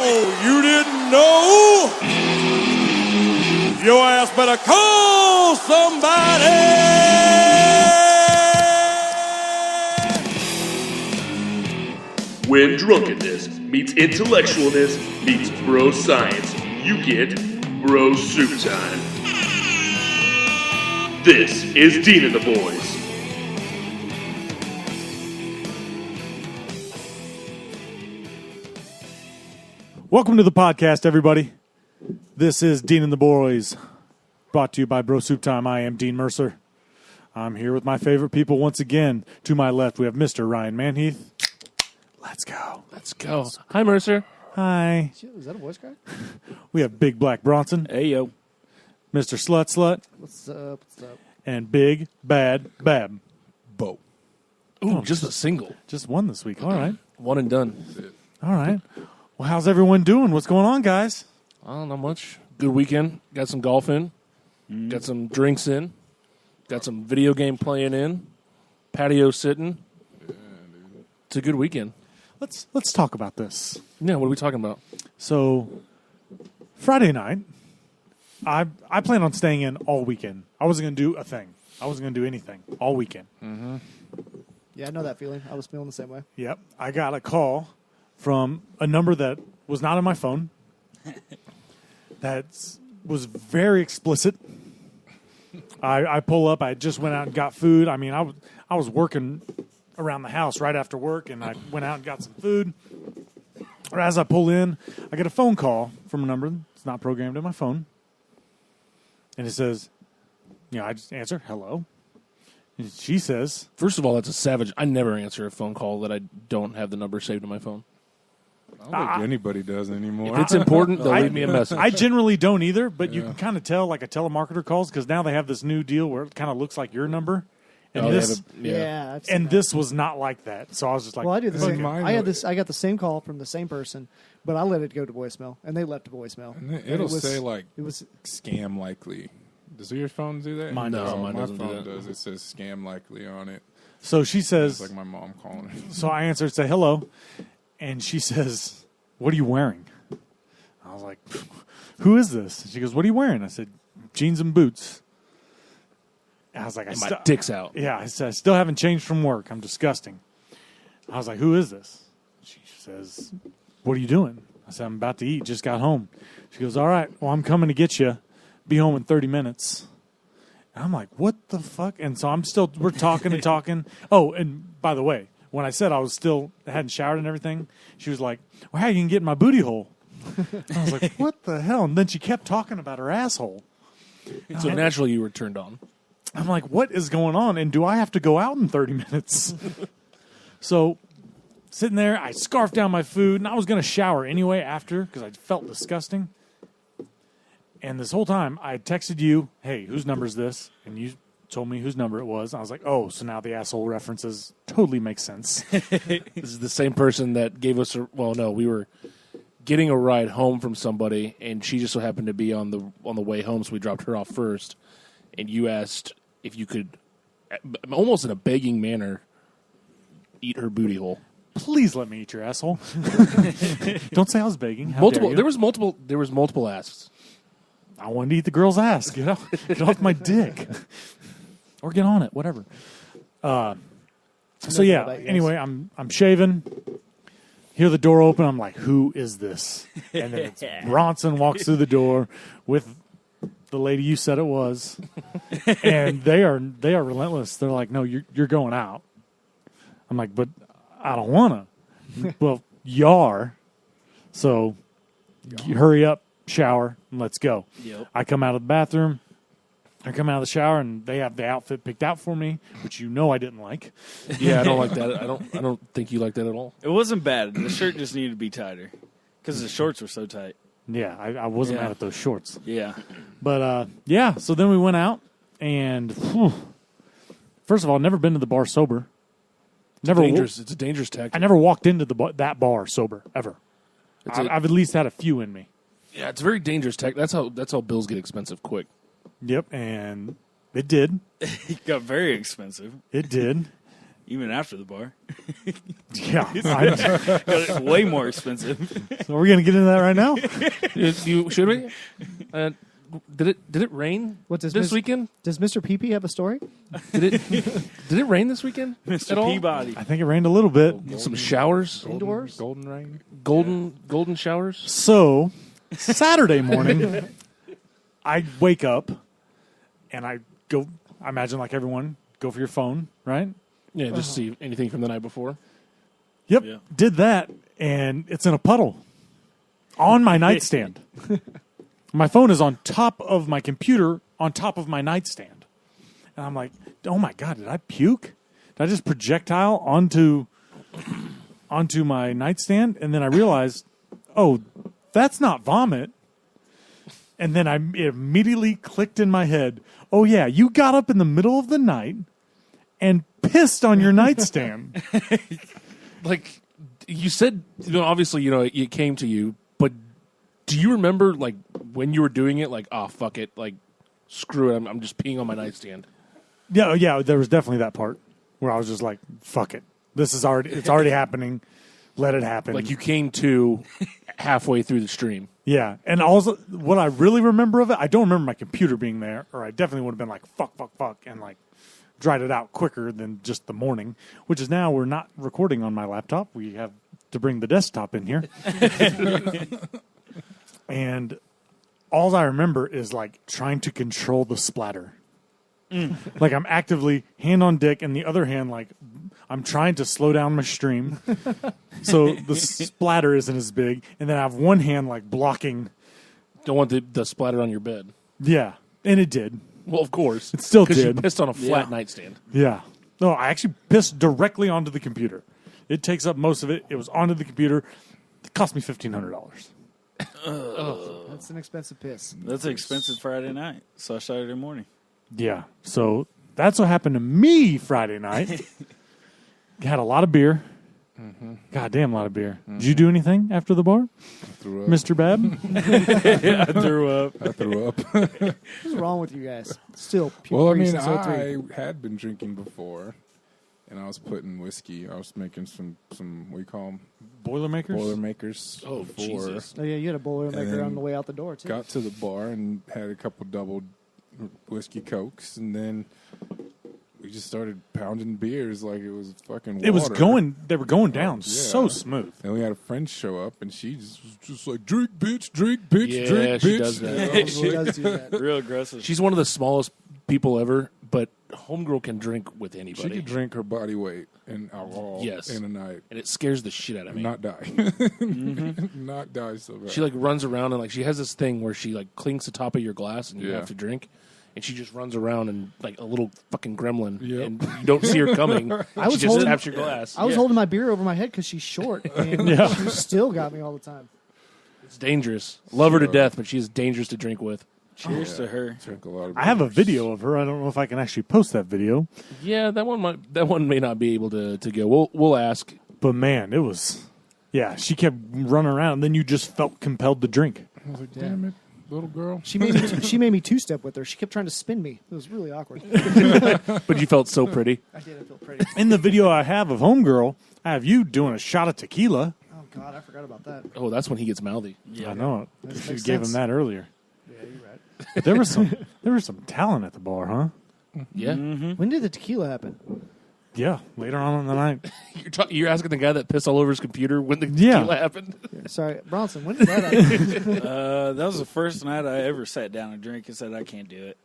Oh, you didn't know? Your ass better call somebody! When drunkenness meets intellectualness meets bro science, you get bro soup time. This is Dean and the Boys. Welcome to the podcast, everybody. This is Dean and the Boys, brought to you by Bro Soup Time. I am Dean Mercer. I'm here with my favorite people once again. To my left, we have Mr. Ryan Manheath. Let's go. Let's go. Hi, Mercer. Hi. Is that a voice crack? We have Big Black Bronson. Hey, yo. Mr. Slut, What's up? What's up? and Big Bad Bab. Bo. Ooh, just a single. Just one this week. All right. One and done. All right. Well, how's everyone doing? What's going on, guys? Oh, not much. Good weekend. Got some golf in. Got some drinks in. Got some video game playing in. Patio sitting. It's a good weekend. Let's talk about this. Yeah, what are we talking about? So, Friday night, I plan on staying in all weekend. I wasn't going to do a thing. I wasn't going to do anything all weekend. Yeah, I know that feeling. I was feeling the same way. Yep. I got a call from a number that was not on my phone that was very explicit. I pull up. I just went out and got food. I mean, I was working around the house right after work, and I went out and got some food. Or as I pull in, I get a phone call from a number that's not programmed in my phone. And it says, I just answer, hello. And she says, First of all, that's a savage. I never answer a phone call that I don't have the number saved in my phone. I don't think anybody does anymore. If it's important, they'll leave me a message. I generally don't either, but you can kind of tell like a telemarketer calls because now they have this new deal where it kind of looks like your number. And Oh, this I've seen and that. this was not like that. So I was just like, Well, I do the same. mine I had was- this. I got the same call from the same person, but I let it go to voicemail, and they left a voicemail. And And it'll it was- say like it was. scam likely. Does your phone do that? Mine No, doesn't. mine my doesn't do phone that. does. It says scam likely on it. So she It's says, like my mom calling it. so I answered, say hello, and she says, what are you wearing? I was like, who is this? And she goes, what are you wearing? I said, jeans and boots. And I was like, And my dick's out. Yeah, I said, I still haven't changed from work. I'm disgusting. I was like, who is this? She says, what are you doing? I said, I'm about to eat. Just got home. She goes, all right, well, I'm coming to get you. Be home in 30 minutes. And I'm like, what the fuck? And so we're talking and talking. Oh, and by the way, when I said I hadn't showered and everything, she was like, well, how are you going to get in my booty hole? I was like, what the hell? And then she kept talking about her asshole. So naturally, you were turned on. I'm like, what is going on? And do I have to go out in 30 minutes? So sitting there, I scarfed down my food, and I was going to shower anyway after because I felt disgusting. And this whole time, I texted you, hey, whose number is this? And you told me whose number it was. I was like, oh, so now the asshole references totally make sense. This is the same person that gave us we were getting a ride home from somebody, and she just so happened to be on the way home, so we dropped her off first. And you asked if you could, almost in a begging manner, eat her booty hole. Please let me eat your asshole. Don't say I was begging. How dare you? There was multiple asks. I wanted to eat the girl's ass. Get off my dick. Or get on it, whatever. So yeah, about you guys. anyway, I'm shaving. Hear the door open. I'm like, who is this? And then it's Bronson walks through the door with the lady you said it was. And they are relentless. They're like, no, you're going out. I'm like, but I don't want to. Well, you are. So you hurry up, shower, and let's go. Yep. I come out of the bathroom. I come out of the shower, and they have the outfit picked out for me, which I didn't like. Yeah, I don't like that. I don't think you like that at all. It wasn't bad. The shirt just needed to be tighter because the shorts were so tight. Yeah, I wasn't Yeah. mad at those shorts. Yeah. But, so then we went out, and first of all, never been to the bar sober. It's a dangerous tactic. I never walked into that bar sober, ever. I've at least had a few in me. Yeah, it's a very dangerous tactic. That's how bills get expensive quick. Yep, and it did. It got very expensive. It did. even after the bar. Yeah. It's way more expensive. So we're going to get into that right now? Should we? Did it rain What does this weekend? Does Mr. PP have a story? Did it rain this weekend? Mr. At all? Peabody. I think it rained a little bit. Some showers, Indoors? Golden rain. golden showers. So, Saturday morning, I wake up and I go, I imagine like everyone, go for your phone, right? Yeah, just see anything from the night before. Yep, Yeah. did that, and it's in a puddle on my nightstand. My phone is on top of my computer, on top of my nightstand. And I'm like, oh my God, did I puke? Did I just projectile onto my nightstand? And then I realized, oh, that's not vomit. And then it immediately clicked in my head, oh yeah, you got up in the middle of the night and pissed on your nightstand. Like you said, obviously, it came to you, but do you remember like when you were doing it? Like, oh fuck it, like screw it, I'm just peeing on my nightstand. Yeah, there was definitely that part where I was just like, fuck it. It's already happening. Let it happen. Like you came to halfway through the stream. Yeah. And also what I really remember of it, I don't remember my computer being there, or I definitely would have been like, fuck, and like dried it out quicker than just the morning, which is now we're not recording on my laptop. We have to bring the desktop in here. And all I remember is like trying to control the splatter. Like I'm actively hand on dick, and the other hand, like I'm trying to slow down my stream so the splatter isn't as big, and then I have one hand like blocking. Don't want the splatter on your bed. Yeah, and it did. Well, of course, It still because you did. pissed on a flat nightstand. Yeah. No, I actually pissed directly onto the computer. It takes up most of it. It was onto the computer. It cost me $1,500. That's an expensive piss. That's an expensive Friday night. So Saturday morning. Yeah. So that's what happened to me Friday night. Had a lot of beer. Goddamn lot of beer. Did you do anything after the bar, Threw up. Mr. Bab? I threw up. I threw up. What's wrong with you guys? Still, Well, I mean, since 03. I had been drinking before, and I was putting whiskey. I was making some what do you call them? Boilermakers? Boilermakers. Oh, before. Jesus. Oh yeah, you had a Boilermaker then on the way out the door too. Got to the bar and had a couple double whiskey cokes, and then we just started pounding beers like it was fucking water. It was going, they were going down Yeah. so smooth. And we had a friend show up, and she just was just like, drink, bitch, drink, bitch, Yeah, drink, she bitch. does that. And I was She like, does do that. Real aggressive. She's one of the smallest people ever, but homegirl can drink with she anybody. could drink her body weight in alcohol Yes. in a night And it scares the shit out of me. and not die. Not die so bad. She like runs around and like she has this thing where she like clings the top of your glass and you Yeah. have to drink, and she just runs around and like a little fucking gremlin, Yep. and you don't see her coming. I She was just holding- taps your glass. I was holding my beer over my head because she's short, and Yeah. she still got me all the time. It's dangerous. Love her to Sure. death, but she is dangerous to drink with. Cheers to her. Drink a lot of I have a beers. video of her. I don't know if I can actually post that video. Yeah, that one may not be able to go. We'll ask. But man, it was, yeah, she kept running around, and then you just felt compelled to drink. I was like, damn it, little girl. She made me two-step with her. She kept trying to spin me. It was really awkward. But you felt so pretty. I did. I feel pretty. In the video I have of Homegirl, I have you doing a shot of tequila. Oh God, I forgot about that. Oh, that's when he gets mouthy. I know it. That You makes gave him sense. that earlier. Yeah, you're right. But there was some talent at the bar, huh? Yeah, When did the tequila happen? Yeah, later on in the night. you're asking the guy that pissed all over his computer when the Yeah. tequila happened. Sorry, Bronson. When did that happen? That was the first night I ever sat down and drank and said I can't do it.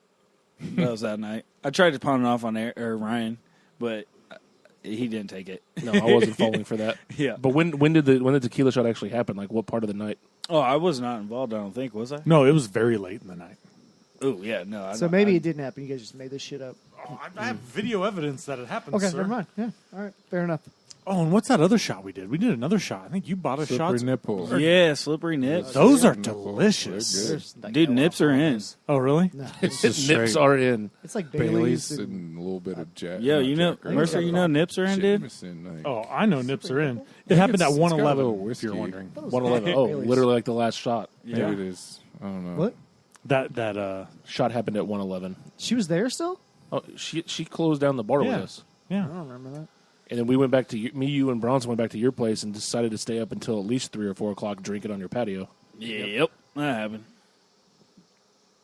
That was that night. I tried to pawn it off on Ryan, but he didn't take it. No, I wasn't falling for that. Yeah. But when did the tequila shot actually happen? Like what part of the night? Oh, I was not involved. I don't think, was I? No, it was very late in the night. Oh yeah, no. So maybe it didn't happen. You guys just made this shit up. Oh, I have video evidence that it happened. Okay, sir. never mind. Yeah, all right, fair enough. Oh, and what's that other shot we did? We did another shot. I think you bought a Slippery shot. nipple. Yeah, slippery nips. Those are Nipples. delicious. They're good. There's, like, Dude, no nips are in. alcohol. Oh, really? No, It's just Nips straight are in. it's like Bailey's Bailey's. and a little bit of Jack. Yo, not you know, Jack, Mercer, you know nips are in, dude? Jameson, like, Oh, I know nips are in. It happened at it's got a 111, little if you're whiskey. wondering. 111. Oh, Bailey's. literally like the last shot. maybe it is. I don't know. What? That Shot happened at 111. She was there still? Oh, she closed down the bar Yeah. with us. yeah. I don't remember that. And then we went back to me, you, and Bronson went back to your place and decided to stay up until at least 3 or 4 o'clock drinking on your patio. Yep, that happened.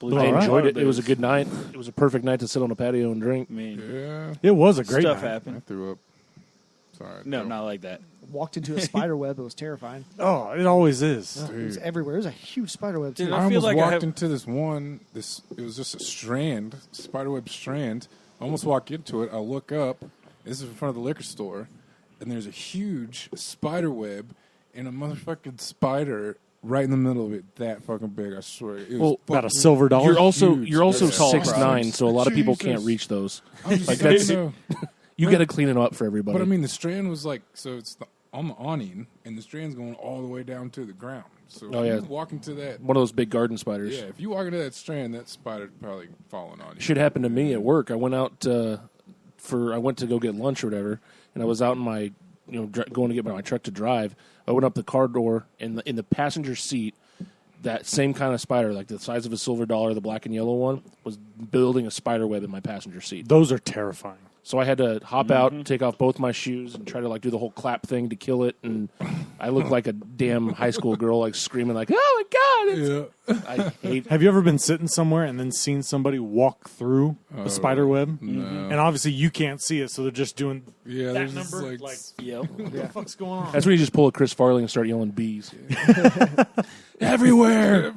I enjoyed it. It was a good night. It was a perfect night to sit on a patio and drink. I mean, Yeah, It was a great stuff night. I happened. threw up. Sorry. No, not like that. Walked into a spider web. It was terrifying. Oh, it always is. It was everywhere. It was a huge spider web, too. Dude, I I feel almost like I walked have- into this. It was just a strand, spiderweb strand. I almost walk into it. I look up. This is in front of the liquor store, and there's a huge spider web and a motherfucking spider right in the middle of it. That fucking big. I swear. It was About a fucking silver dollar. You're also huge. you're also That's tall, 6'9", so a lot of people can't Jesus. reach those. I'm just Like, saying, that's- though. You got to clean it up for everybody. But I mean, the strand was like, so it's on the awning, and the strand's going all the way down to the ground. So Oh, if yeah. you walk into that, one of those big garden spiders. yeah, if you walk into that strand, that spider's probably falling on you. Shit happened to me at work. I went out I went to go get lunch or whatever, and I was out in my going to get my truck to drive. I opened up the car door, and in the passenger seat, that same kind of spider, like the size of a silver dollar, the black and yellow one, was building a spider web in my passenger seat. Those are terrifying. So I had to hop out, take off both my shoes, and try to do the whole clap thing to kill it. And I looked like a damn high school girl, screaming "Oh my god!" I hate. Have you ever been sitting somewhere and then seen somebody walk through a spider web? No. And obviously you can't see it, so they're just doing Yeah, that there's just number. like, Yep. What the fuck's going on? That's when you just pull a Chris Farley and start yelling bees everywhere.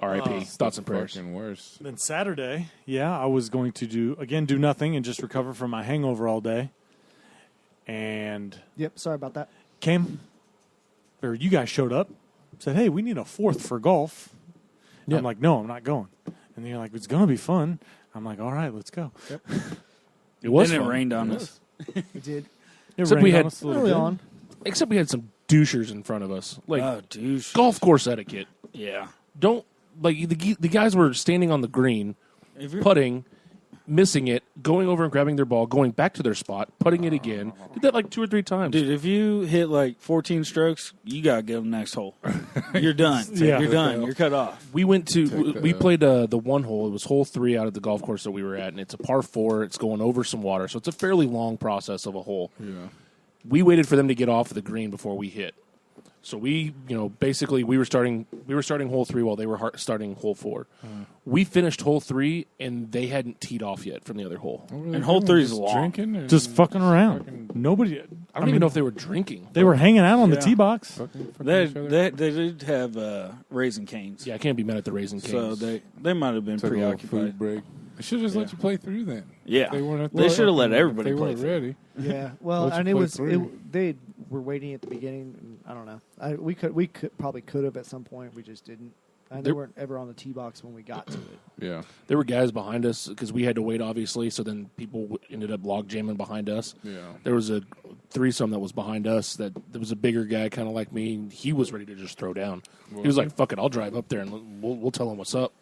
R.I.P. Thoughts and prayers. fucking worse. Then Saturday, I was going to do nothing and just recover from my hangover all day. And Yep, sorry about that. you guys showed up, said, "Hey, we need a fourth for golf." Yeah. I'm like, "No, I'm not going." And you're like, "It's going to be fun." I'm like, "All right, let's go." It was Then it fun. rained on us. It did. It Except rained we on had- us a little Early bit. on. Except we had some douchers in front of us. Oh, douche. Golf course etiquette. Yeah. Don't the guys were standing on the green, If you're, putting, missing it, going over and grabbing their ball, going back to their spot, putting it again. Did that 2 or 3 times. dude, if you hit 14 strokes, you gotta go to the next hole. You're done. Yeah. You're done. You're cut off. We went to Take we the- played the one hole. It was hole 3 out of the golf course that we were at, and it's a par 4. It's going over some water, so it's a fairly long process of a hole. Yeah. We waited for them to get off the green before we hit. So we, basically we were starting hole 3 while they were starting hole 4. We finished hole 3 and they hadn't teed off yet from the other hole. What were they And hole doing? 3 is Just long. Drinking? Or Just fucking around. Fucking- Nobody. I don't even know if they were drinking. They were hanging out on the Yeah. tee box. fucking They each other? did have Raisin Canes. Yeah, I can't be mad at the Raisin Canes. So they might have been Took a little preoccupied. food break. They should have just let you play through then. Yeah. They weren't. They should have let everybody They play weren't through. ready. Yeah. Well, Let you and it play was through. they were waiting at the beginning. And I don't know. We could probably have at some point. We just didn't. And they There- weren't ever on the tee box when we got to it. Yeah. There were guys behind us because we had to wait, obviously. So then people ended up log jamming behind us. Yeah. There was a threesome that was behind us. That there was a bigger guy, kind of like me. And he was ready to just throw down. He was like, "Fuck it, I'll drive up there and we'll tell him what's up."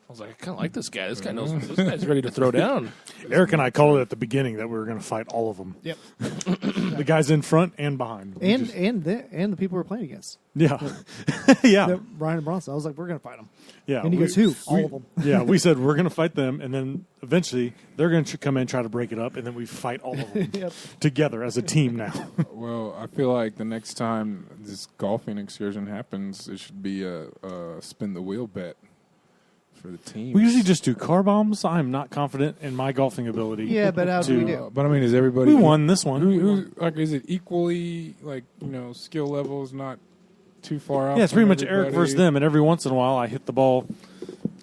I was like, I kind of like this guy. This guy knows. This guy's ready to throw down. Eric and I called it at the beginning that we were going to fight all of them. Yep. The guys in front and behind. And the people we're playing against. Yeah. Yeah. Ryan and Bronson. I was like, we're gonna fight them. Yeah. And he goes, who? All of them. Yeah, we said we're going to fight them, and then eventually they're going to come in and try to break it up, and then we fight all of them Yep. together as a team now. Well, I feel like the next time this golfing excursion happens, it should be a spin the wheel bet for the team. We usually just do car bombs. I'm not confident in my golfing ability. Yeah, but how do we do? But I mean, is everybody? We won this one. Is it equally skill levels not too far off? Yeah, it's from pretty much Eric everybody? versus them, and every once in a while I hit the ball.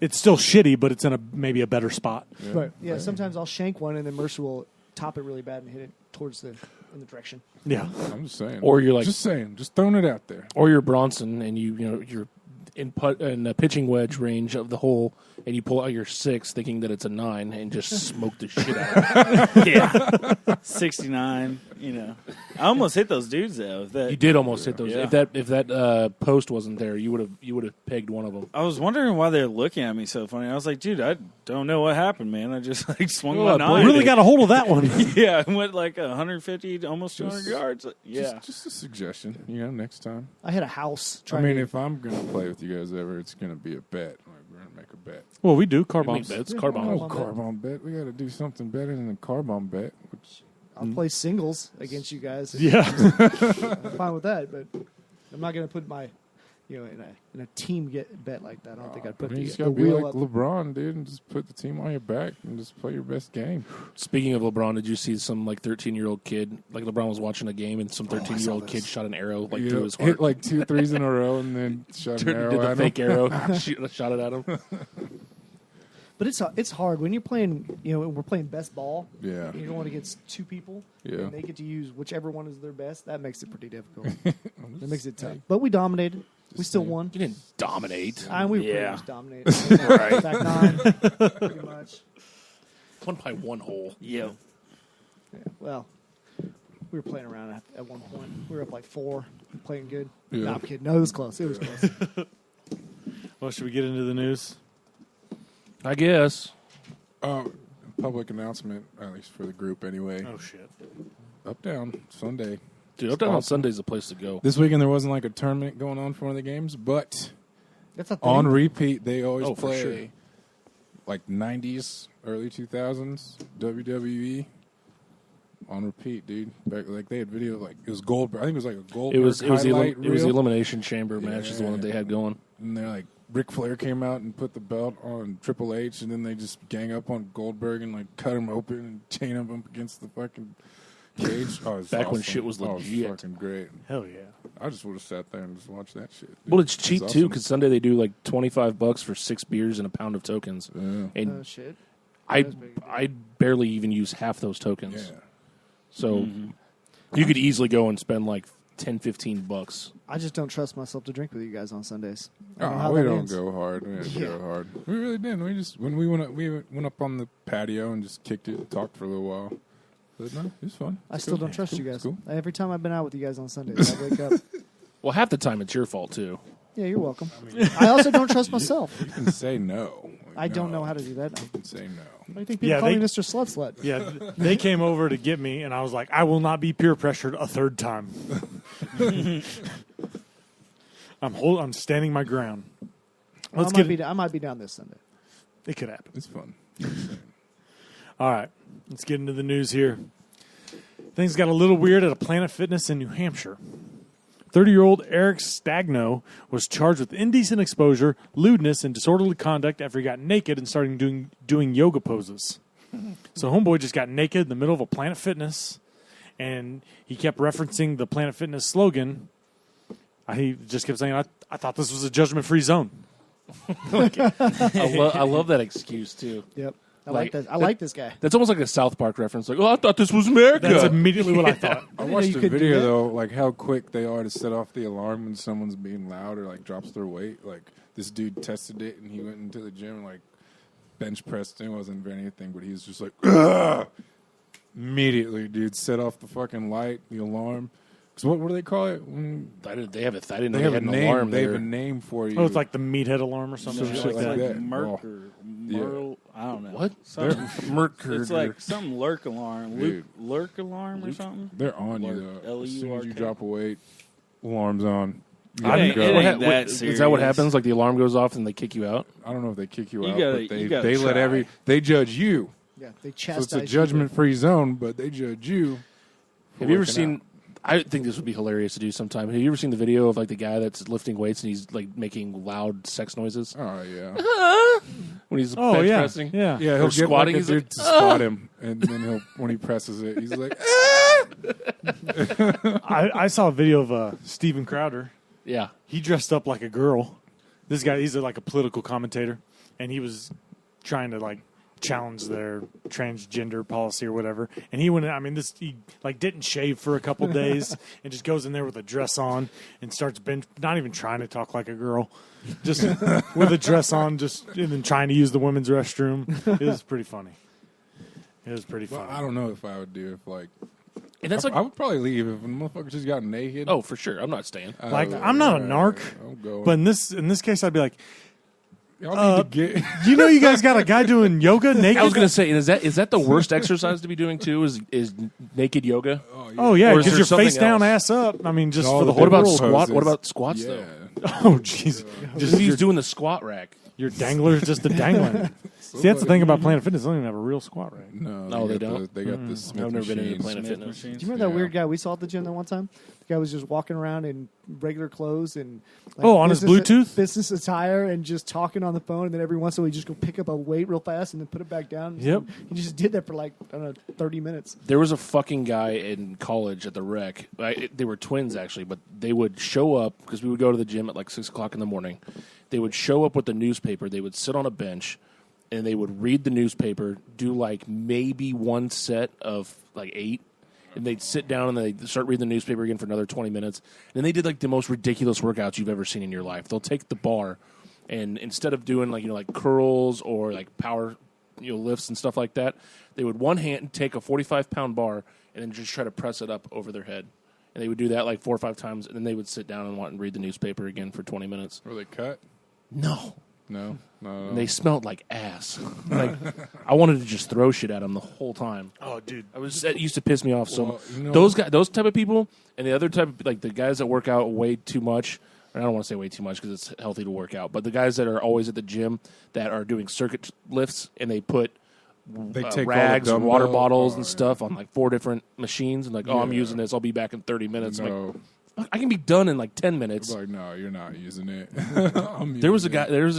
It's still shitty, but it's in maybe a better spot. Right. Yeah. Sometimes I'll shank one, and then Mercer will top it really bad and hit it in the direction. Yeah. I'm just saying. Or you're like- just saying, just throwing it out there. Or you're Bronson and you're in the pitching wedge range of the hole, and you pull out your 6 thinking that it's a 9 and just smoke the shit out of it. Yeah. 69. I almost hit those dudes though. You did almost hit those. Yeah. If that post wasn't there, you would have pegged one of them. I was wondering why they're looking at me so funny. I was like, dude, I don't know what happened, man. I just swung my I nine. really got a hold of that one. Yeah, I went 150, almost 200 yards. Yeah. Just a suggestion. Next time. I hit a house. I mean, if I'm gonna play with you guys ever, it's gonna be a bet. Like, we're gonna make a bet. Well, we do car We make bombs. bets, Yeah, car car bombs. bomb. Car bomb bet. We got to do something better than a car bomb bet. Which I'll play singles against you guys. Yeah. I'm fine with that, but I'm not going to put my, in a team bet like that. I don't think I'd put you just the got to be wheel like up. LeBron, dude, and just put the team on your back and just play your best game. Speaking of LeBron, did you see some 13-year-old kid? Like LeBron was watching a game and some 13-year-old kid shot an arrow You through know, his heart. hit like 2 threes in a row and then shot an arrow did the at fake him. arrow, shot it at him. But it's hard when you're playing. We're playing best ball. Yeah. You're going against 2 people. Yeah. And they get to use whichever one is their best. That makes it pretty difficult. That makes it tough. But we dominated. We still won. You didn't dominate. We pretty Yeah. much dominated. Right. Back 9, pretty much. Won by 1 hole. Yeah. Yeah. Well, we were playing around at one point. We were up like 4, playing good. Yeah. No, I'm kidding. No, it was close. It was close. Well, should we get into the news? I guess. Public announcement, at least for the group anyway. Oh, shit. Up, down, Sunday. Dude, Uptown on Sunday's the place to go. This weekend there wasn't like a tournament going on for one of the games, but That's a thing. on repeat they always Oh, for play sure. like 90s, early 2000s WWE on repeat, dude. Back, like they had video like it was Goldberg. I think it was like a Goldberg It was the highlight it was the reel. Elimination Chamber match is the one that they had going. And they're like Ric Flair came out and put the belt on Triple H, and then they just gang up on Goldberg and like cut him open and chain him up against the fucking cage. Oh, it was Back when awesome. shit was Oh, legit. it was fucking great. Hell yeah. I just would have sat there and just watched that shit. dude. Well, it's It cheap was too awesome. because Sunday they do like $25 for 6 beers and a pound of tokens. Yeah. And Shit. I barely even use half those tokens. Yeah. So you could easily go and spend like $10-15. I just don't trust myself to drink with you guys on Sundays. I don't know Oh, how we that don't ends. go hard. We don't Yeah. go hard. We really didn't. We just when we went up on the patio and just kicked it and talked for a little while. But no, it was fun. I It's still good. don't trust It's you cool. guys. It's cool. Every time I've been out with you guys on Sundays, I wake up. Well, half the time it's your fault too. Yeah, you're welcome. I also don't trust myself. You can say no. Like, I don't no. know how to do that. You can say no. Why do you think people Yeah, call they- me Mr. Slut? Yeah, they came over to get me, and I was like, I will not be peer pressured a third time. I'm standing my ground. Let's get I might be down this Sunday. it could happen. It's fun. All right, let's get into the news here. Things got a little weird at a Planet Fitness in New Hampshire. 30-year-old Eric Stagno was charged with indecent exposure, lewdness, and disorderly conduct after he got naked and started doing yoga poses. So homeboy just got naked in the middle of a Planet Fitness, and he kept referencing the Planet Fitness slogan. He just kept saying, I thought this was a judgment-free zone. I love that excuse too. Yep. I Like, like that. I like this guy. That's almost like a South Park reference. Like, oh, I thought this was America. That's immediately what I thought. I know watched you a could do video that. though, like how quick they are to set off the alarm when someone's being loud or like drops their weight. Like this dude tested it and he went into the gym and like bench pressed. It wasn't anything, but he was just like, ugh! Immediately, dude, set off the fucking light, the alarm. Because what do they call it? When I didn't know they have had a an name. alarm They have there. a name for you. Oh, it's like the meathead alarm or something Some like shit that. like that. Merc Oh. or Yeah. Merle. I don't know. What? Something. Mercer. It's like some lurk alarm. Dude. Lurk alarm or something? They're on you Lurk. though. As soon as you L-U-R-K. drop a weight, alarm's on. You I gotta ain't- go. it What ain't ha- that is that what serious. happens? Like the alarm goes off and they kick you out? I don't know if they kick you, You out, gotta- but you gotta they let try. they judge you. Yeah, they So chastise it's a you. judgment-free zone, but they judge you. for Have you ever working seen? out. I think this would be hilarious to do sometime. Have you ever seen the video of like the guy that's lifting weights and he's like making loud sex noises Oh yeah, when he's Oh, bench yeah. pressing? Yeah. yeah. Or He'll get squatting, like a he's like, dude to spot him, and then he'll when he presses it, he's like, I saw a video of Steven Crowder. Yeah. He dressed up like a girl. This guy, he's like a political commentator, and he was trying to like challenge their transgender policy or whatever. And he went, he like didn't shave for a couple days and just goes in there with a dress on and starts not even trying to talk like a girl, just with a dress on, just and then trying to use the women's restroom. It was pretty funny. It was pretty well, funny. I don't know if I would do if like. And that's I would probably leave if a motherfucker just got naked. oh, for sure. I'm not staying. Like, I'm not a narc, I'm going. But in this case, I'd be like, y'all need to get. you know, you guys got a guy doing yoga naked. I was gonna say, is that the worst exercise to be doing too? Is naked yoga? Oh yeah, Or is because there you're something face down, else? ass up. I mean, just All for the the whole What about world. squat? poses. What about squats Yeah. though? Oh jeez, Just he's doing the squat rack. Your dangler's just a dangling. See, that's the thing about Planet Fitness. They don't even have a real squat rack. No, they don't? They got the Smith I've never been into machines. Planet Smith Fitness. machines. Do you remember that Yeah. weird guy we saw at the gym that one time? The guy was just walking around in regular clothes and On his Bluetooth? business attire, and just talking on the phone. And then every once in a while, he just go pick up a weight real fast and then put it back down. Yep. He just did that for like 30 minutes. There was a fucking guy in college at the rec. They were twins, actually, but they would show up because we would go to the gym at like 6 o'clock in the morning. They would show up with the newspaper. They would sit on a bench, and they would read the newspaper, do like maybe one set of like 8, and they'd sit down and they'd start reading the newspaper again for another 20 minutes. And they did like the most ridiculous workouts you've ever seen in your life. They'll take the bar, and instead of doing like curls or like power lifts and stuff like that, they would one hand take a 45-pound bar and then just try to press it up over their head. And they would do that like 4 or 5 times, and then they would sit down and read the newspaper again for 20 minutes. Were they cut? No. No. And they smelled like ass. Like I wanted to just throw shit at them the whole time. Oh, dude. It used to piss me off. So Well, those type of people, and the other type of, like the guys that work out way too much. And I don't want to say way too much because it's healthy to work out. But the guys that are always at the gym that are doing circuit lifts and they put They take all the rags and water dumbbell- bottles oh, and yeah. stuff on like 4 different machines and like, I'm Yeah. using this. I'll be back in 30 minutes. I'm No. like, I can be done in like 10 minutes. Like, no, you're not using it. There was a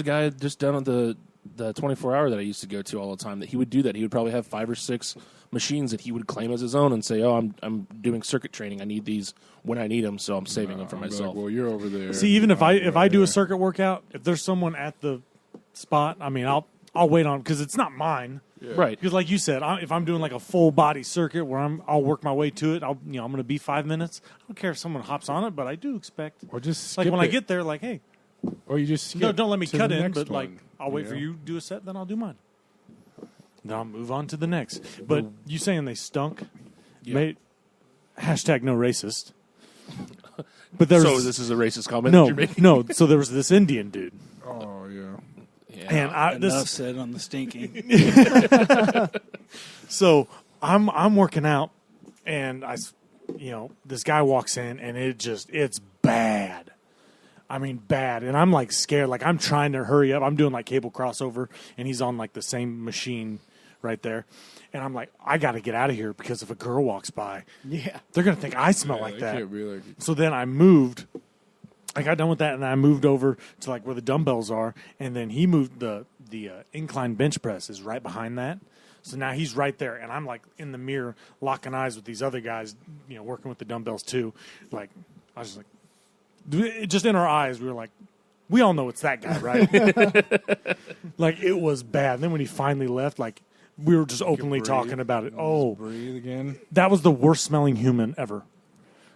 guy just down at the 24-hour that I used to go to all the time that he would do that. He would probably have 5 or 6 machines that he would claim as his own and say, "Oh, I'm doing circuit training. I need these when I need them, so I'm saving them for myself." Well, you're over there. See, even if I I'm do a there. circuit workout, if there's someone at the spot, I mean, I'll wait on because it's not mine. Right. Because, like you said, if I'm doing like a full body circuit where I'll work my way to it, I'm going to be 5 minutes. I don't care if someone hops on it, but I do expect, Or just like skip when I it. get there, like, hey, Or you just skip no, don't let me to cut the in, next but like one, I'll wait for you to do a set, then I'll do mine. Then I'll move on to the next. But you saying they stunk? Mate, hashtag no racist. But there's So this is a racist comment that no, you're making? no. So there was this Indian dude, Oh yeah. and Enough said on the stinking. So I'm working out, and this guy walks in, and it's bad. I mean, bad. And I'm like scared. Like I'm trying to hurry up. I'm doing like cable crossover, and he's on like the same machine right there. And I'm like, I got to get out of here because if a girl walks by, Yeah. they're gonna think I smell Yeah, like they that. can't be like, So then I moved. I got done with that, and I moved over to like where the dumbbells are, and then he moved the incline bench press is right behind that. So now he's right there, and I'm like in the mirror locking eyes with these other guys, working with the dumbbells too. Like I was just like, just in our eyes, we were like, we all know it's that guy, right? Like it was bad. And then when he finally left, like we were just openly breathe. talking about it. Just Oh, breathe again. that was the worst smelling human ever.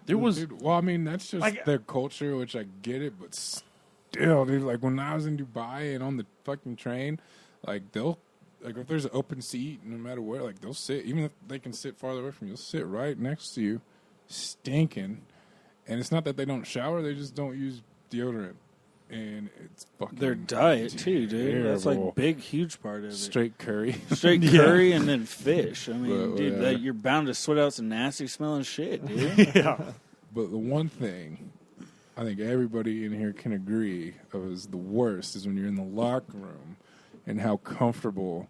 There was Dude, well, I mean, that's just Like- their culture, which I get it, but still, dude. Like when I was in Dubai and on the fucking train, like they'll like if there's an open seat, no matter where, like they'll sit, even if they can sit farther away from you, they'll sit right next to you, stinking. And it's not that they don't shower; they just don't use deodorant, and it's fucking Their diet too, dude. That's like terrible. big, huge part of it. Straight curry. Straight Yeah. curry and then fish. I mean, But, dude, yeah. you're bound to sweat out some nasty smelling shit, dude. Yeah. But the one thing I think everybody in here can agree is the worst is when you're in the locker room and how comfortable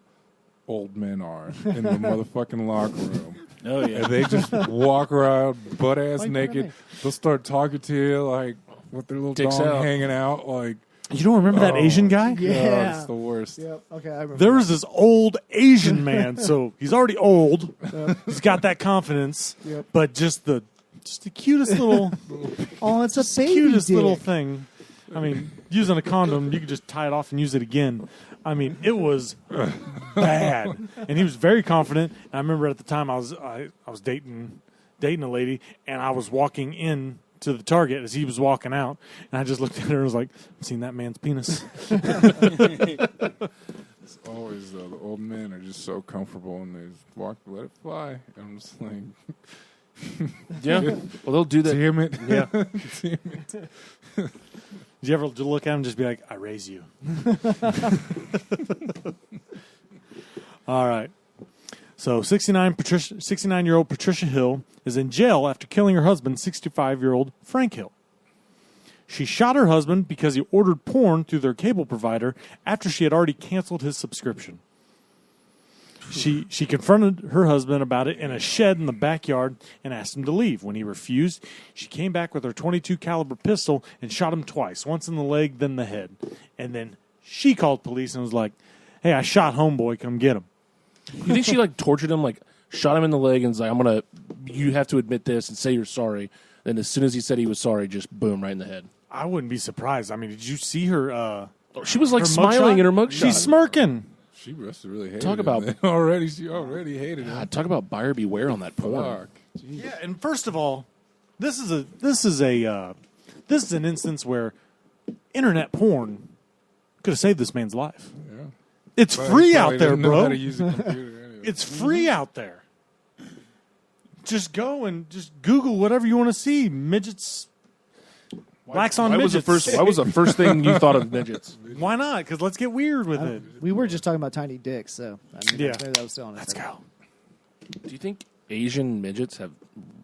old men are in the motherfucking locker room. Oh yeah. And they just walk around butt ass Like naked. me. They'll start talking to you like with their little Dicks dong out. hanging out. Like, You don't remember that Asian guy? Yeah. God, it's the worst. Yep. Okay, I remember. There was this old Asian man, so he's already old. He's got that confidence, Yep. but just the cutest little Oh, it's a baby cutest dick. little thing. I mean, using a condom, you could just tie it off and use it again. I mean, it was bad, and he was very confident. And I remember at the time I was dating a lady, and I was walking in to the Target as he was walking out, and I just looked at her and was like, "Seen that man's penis?" It's always though the old men are just so comfortable and they just walk, let it fly. And I'm just like, yeah. Well, they'll do that. damn it. Yeah. Damn it. Did you ever look at him and just be like, "I raise you"? All right. So 69-year-old Patricia Hill is in jail after killing her husband, 65-year-old Frank Hill. She shot her husband because he ordered porn through their cable provider after she had already canceled his subscription. She confronted her husband about it in a shed in the backyard and asked him to leave. When he refused, she came back with her .22 caliber pistol and shot him twice, once in the leg, then the head. And then she called police and was like, "Hey, I shot homeboy, come get him." You think she like tortured him, like shot him in the leg, and was like, you have to admit this and say you're sorry. Then as soon as he said he was sorry, just boom, right in the head. I wouldn't be surprised. I mean, did you see her? She was like her smiling mugshot? in her mugshot. She's smirking. She must have really hated Talk him about- then. already. She already hated him. God, talk about buyer beware on that porn. Fuck. Yeah, and first of all, this is an instance where internet porn could have saved this man's life. Yeah. It's But free he out probably there, didn't know how bro. to use a computer anyway. It's free out there. Just go and just Google whatever you want to see. Midgets. Wax on Why was midgets. the first thing you thought of midgets? Why not? Because let's get weird with it. We were just talking about tiny dicks, so I mean, Yeah. maybe that was still on. Let's go. Do you think Asian midgets have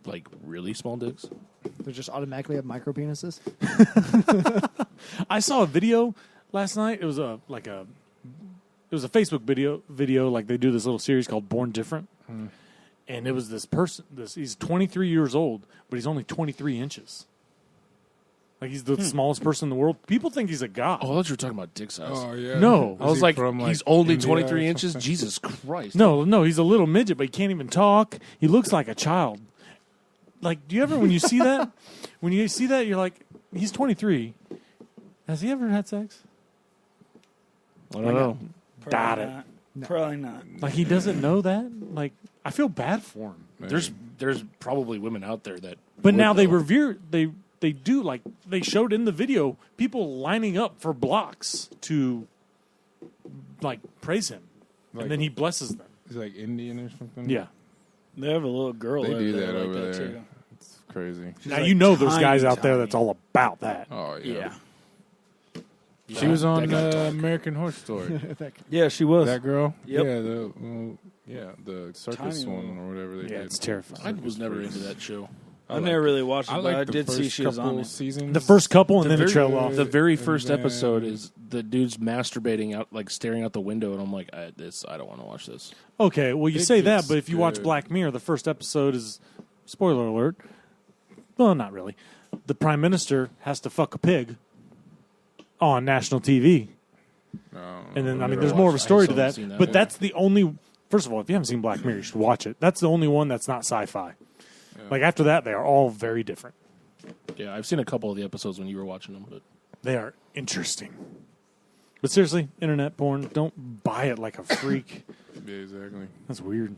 like really small dicks? They just automatically have micro penises. I saw a video last night. It was a Facebook video like they do this little series called Born Different. And it was this person, he's 23 years old, but he's only 23 inches. Like he's the smallest person in the world. People think he's a god. Oh, I thought you were talking about dick size. Oh, yeah. No. I was like, from, he's only India 23 or inches? something? Jesus Christ. No, he's a little midget, but he can't even talk. He looks like a child. Like, do you ever, when you see that, you're like, he's 23. Has he ever had sex? I don't know. Got it. Not. Probably not. Like, he doesn't know that? Like, I feel bad for him. There's probably women out there that. But would, now they though. revere, they do, like, they showed in the video people lining up for blocks to, like, praise him. Like- and then he blesses them. He's like Indian or something. Yeah. They have a little girl They over do there that like over that there. too. It's crazy. Now, like you know there's tiny, guys out there tiny. that's all about that. Oh, yeah. Yeah. She was on That got dark. American Horror Story. Yeah, she was. That girl? Yep. Yeah, the circus Tiny one one. or whatever they Yeah, did. it's terrifying. I was never into that show. I never really watched it, I but I like the did first see she was on couple it. seasons. The first couple, and then it very- trailed off. The very And first then- episode is the dude's masturbating out, like staring out the window, and I'm like, I don't want to watch this. Okay, well, you It say that, gets but if you watch good. Black Mirror, the first episode is, spoiler alert, well, not really. The Prime Minister has to fuck a pig on national TV. And then, I mean, there's more of a story to haven't that. seen that. But that's the only, first of all, if you haven't seen Black Mirror, you should watch it. That's the only one that's not sci-fi. Like, after that, they are all very different. Yeah, I've seen a couple of the episodes when you were watching them, but They are interesting. But seriously, internet porn, don't buy it like a freak. Yeah, exactly. That's weird.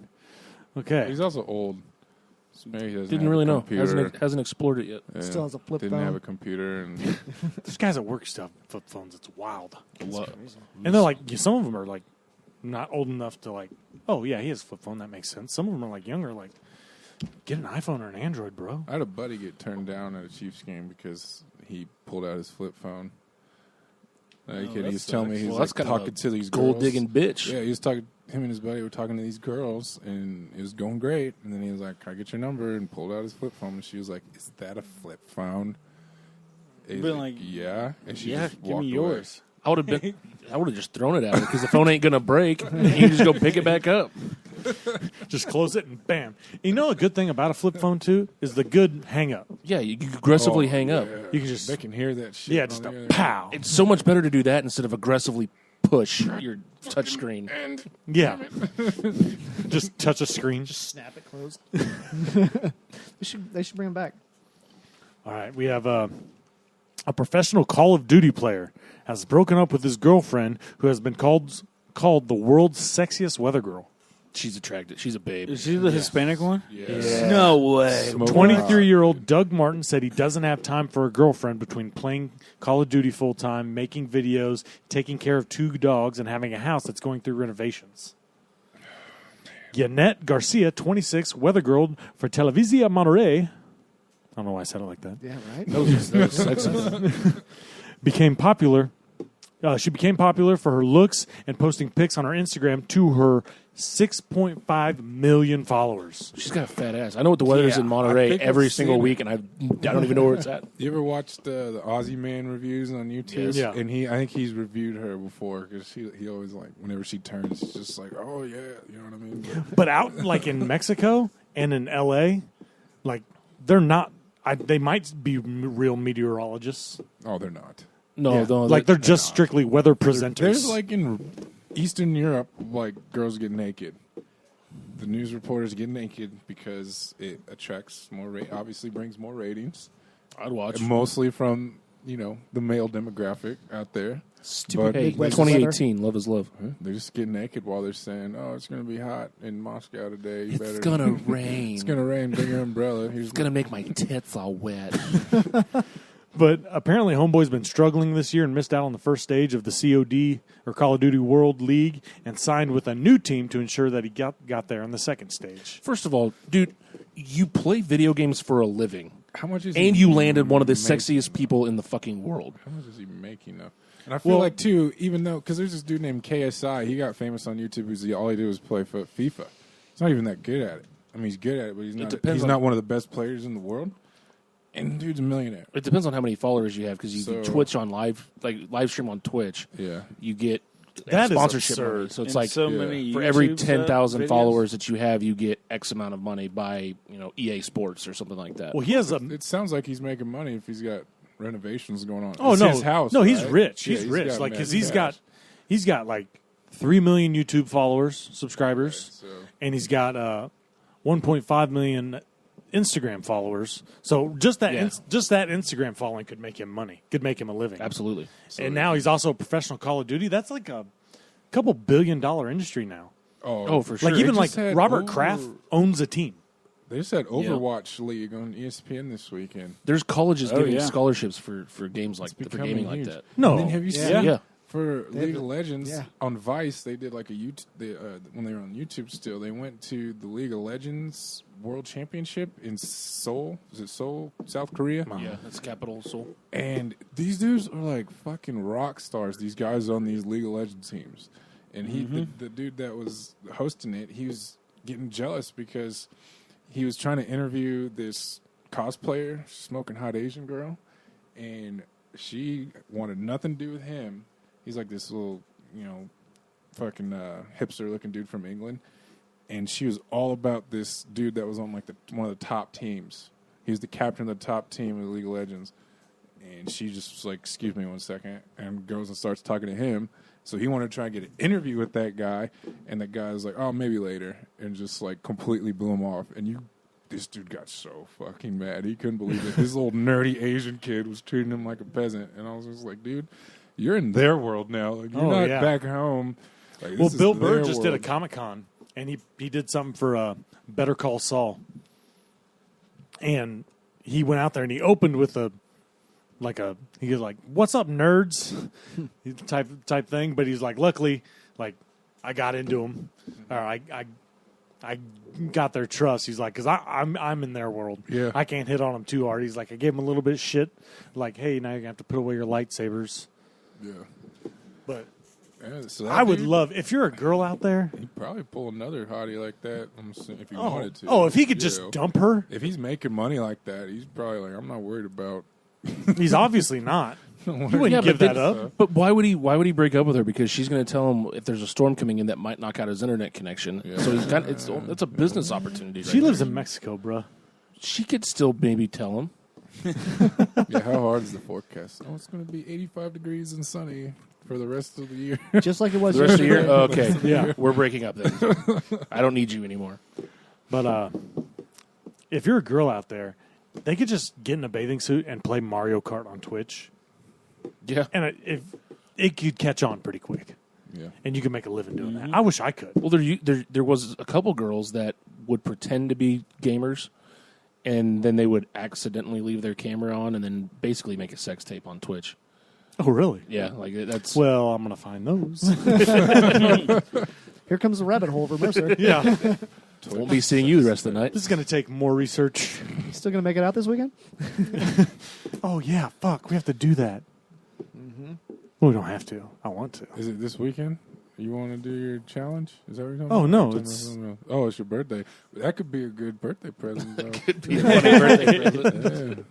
Okay. He's also old. So maybe he doesn't didn't have really a know. computer. Hasn't explored it yet. Yeah. Still has a flip Didn't phone. have a computer. And There's guys at work stuff flip phones. It's wild. Lo- And they're like, some of them are like not old enough to like, oh yeah, he has a flip phone. That makes sense. Some of them are like younger, like, get an iPhone or an Android, bro. I had a buddy get turned down at a Chiefs game because he pulled out his flip phone. He was telling me he was Well, that's like kind of talking a to these gold girls. digging bitch. Yeah, he was talking. Him and his buddy were talking to these girls, and it was going great. And then he was like, "Can I get your number?" And pulled out his flip phone. And she was like, "Is that a flip phone?" And he's Been like, "Yeah." And she Yeah, just give walked me away. yours. I would have just thrown it at her because the phone ain't gonna break. You just go pick it back up. Just close it and bam. You know a good thing about a flip phone too is the good hang up. Yeah, you can aggressively hang up. You can just They can hear that shit. yeah, on just the a other- pow. It's so much better to do that instead of aggressively push your touch screen. Yeah, just touch a screen. Snap it closed. They should bring them back. All right, we have a professional Call of Duty player has broken up with his girlfriend, who has been called the world's sexiest weather girl. She's attractive. She's a babe. Is she the Hispanic one? Yes. No way. 23-year-old Doug Martin said he doesn't have time for a girlfriend between playing Call of Duty full-time, making videos, taking care of 2 dogs, and having a house that's going through renovations. Yanette Garcia, 26, weather girl for Televisa Monterrey. I don't know why I said it like that. Yeah, right. That was sexy. Became popular She became popular for her looks and posting pics on her Instagram to her 6.5 million followers. She's got a fat ass. I know what the weather is in I Monterey think every I've single seen week, and I don't even know where it's at. You ever watched the Aussie Man reviews on YouTube? Yes. Yeah. And I think he's reviewed her before because he always like whenever she turns, it's just like, oh yeah, you know what I mean. But out like in Mexico and in LA, like they're not. They might be real meteorologists. Oh, they're not. No, Yeah. no, Like they're just strictly weather presenters. There's like in Eastern Europe, like girls get naked. The news reporters get naked because it attracts more. Obviously, brings more ratings. I'd watch. Mostly from the male demographic out there. Stupid. Hey, Midwest 2018, love is love. They just get naked while they're saying, "Oh, it's going to be hot in Moscow today. You It's better." gonna rain. It's going to rain. Bring your umbrella. It's gonna make my tits all wet. But apparently, Homeboy's been struggling this year and missed out on the first stage of the COD or Call of Duty World League and signed with a new team to ensure that he got there on the second stage. First of all, dude, you play video games for a living, How much is and he you landed one of the making? sexiest people in the fucking world. How much is he making though? And I feel like too, even though because there's this dude named KSI, he got famous on YouTube because all he did was play for FIFA. He's not even that good at it. I mean, he's good at it, but he's not. depends He's on- not one of the best players in the world. And dude's a millionaire. It depends on how many followers you have because you So- Twitch on live stream on Twitch. Yeah. You get That is sponsorship money. absurd. So it's And like so yeah. many for every YouTube 10,000 videos. followers that you have, you get X amount of money by EA Sports or something like that. Well, he has a. It sounds like he's making money if he's got renovations going on. Oh It's no, his house. no, he's right? rich. Yeah, He's rich. got Like mad because cash. he's got like 3 million YouTube followers, subscribers, So and he's got 1.5 million Instagram followers. So just that Yeah. just that Instagram following could make him money. Could make him a living. Absolutely. And now he's also a professional Call of Duty. That's like a couple $1 billion industry now. Oh, for sure. Like even They like just had Robert Kraft owns a team. They just had Overwatch League on ESPN this weekend. There's colleges Oh, giving yeah. scholarships for games like for becoming gaming like huge. that. No, And then have you Yeah. seen Yeah. for League of Legends yeah. on Vice? They did like a YouTube. When they were on YouTube, still they went to the League of Legends World Championship in Seoul. Is it Seoul, South Korea? Yeah, that's capital Seoul. And these dudes are like fucking rock stars. These guys on these League of Legends teams, and the dude that was hosting it, he was getting jealous because he was trying to interview this cosplayer, smoking hot Asian girl, and she wanted nothing to do with him. He's like this little, fucking hipster looking dude from England, and she was all about this dude that was on like one of the top teams. He was the captain of the top team of the League of Legends. And she just was like, excuse me 1 second, and goes and starts talking to him. So he wanted to try and get an interview with that guy, and the guy was like, oh, maybe later, and just like completely blew him off. And this dude got so fucking mad. He couldn't believe it. This little nerdy Asian kid was treating him like a peasant. And I was just like, dude, you're in their world now. Like, you're not yeah. back home. Like, Well, this is Bill Burr their just did a world. Comic-Con, and he did something for Better Call Saul. And he went out there, and he opened with he was like, "What's up, nerds?" type thing. But he's like, luckily, like, I got into him, or I got their trust. He's like, because I'm in their world. Yeah. I can't hit on them too hard. He's like, I gave him a little bit of shit, like, hey, now you're gonna have to put away your lightsabers. Yeah. But Yeah, so that I would dude, love if you're a girl out there. He'd probably pull another hottie like that if he Oh, wanted to. oh, if he could You just know. dump her, If he's making money like that, he's probably like, I'm not worried about. he's obviously not. He wouldn't Yeah, give but that up. But why would he break up with her? Because she's going to tell him if there's a storm coming in that might knock out his internet connection. Yeah. So he's got it's a business opportunity. She right lives there. in Mexico, bruh. She could still maybe tell him. Yeah, how hard is the forecast? Oh, it's going to be 85 degrees and sunny for the rest of the year. Just like it was The rest of the year. yesterday. Okay, Yeah. we're breaking up then. I don't need you anymore. But if you're a girl out there, they could just get in a bathing suit and play Mario Kart on Twitch, Yeah. and it could catch on pretty quick, Yeah. and you can make a living doing that. I wish I could. Well, there was a couple girls that would pretend to be gamers, and then they would accidentally leave their camera on, and then basically make a sex tape on Twitch. Oh, really? Yeah, like that's. Well, I'm gonna find those. Here comes the rabbit hole for Mercer. Yeah, Won't be seeing you the rest of the night. this is gonna take more research. You still gonna make it out this weekend? Oh yeah, fuck, we have to do that. Well, we don't have to. I want to. Is it this weekend? You want to do your challenge? Is that what you're talking Oh, about? no, it's- it's your birthday. That could be a good birthday present, though. Could be a funny birthday present. Yeah.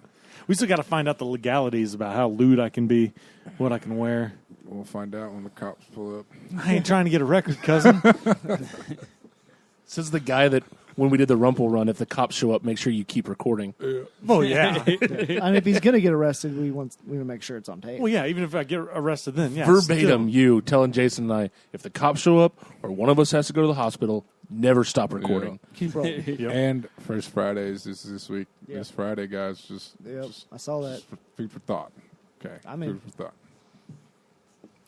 We still got to find out the legalities about how lewd I can be, what I can wear. We'll find out when the cops pull up. I ain't trying to get a record, cousin. This is the guy that when we did the Rumple Run, if the cops show up, make sure you keep recording. Well, yeah. I mean, if he's gonna get arrested, we want to make sure it's on tape. Well, yeah. Even if I get arrested, then yeah. Verbatim, still. you telling Jason and I, if the cops show up or one of us has to go to the hospital, never stop recording. Keep rolling. Yep. And First Fridays is this week. Yep. This Friday, guys. Just I saw that. food for thought. Okay. I'm in. Food for thought.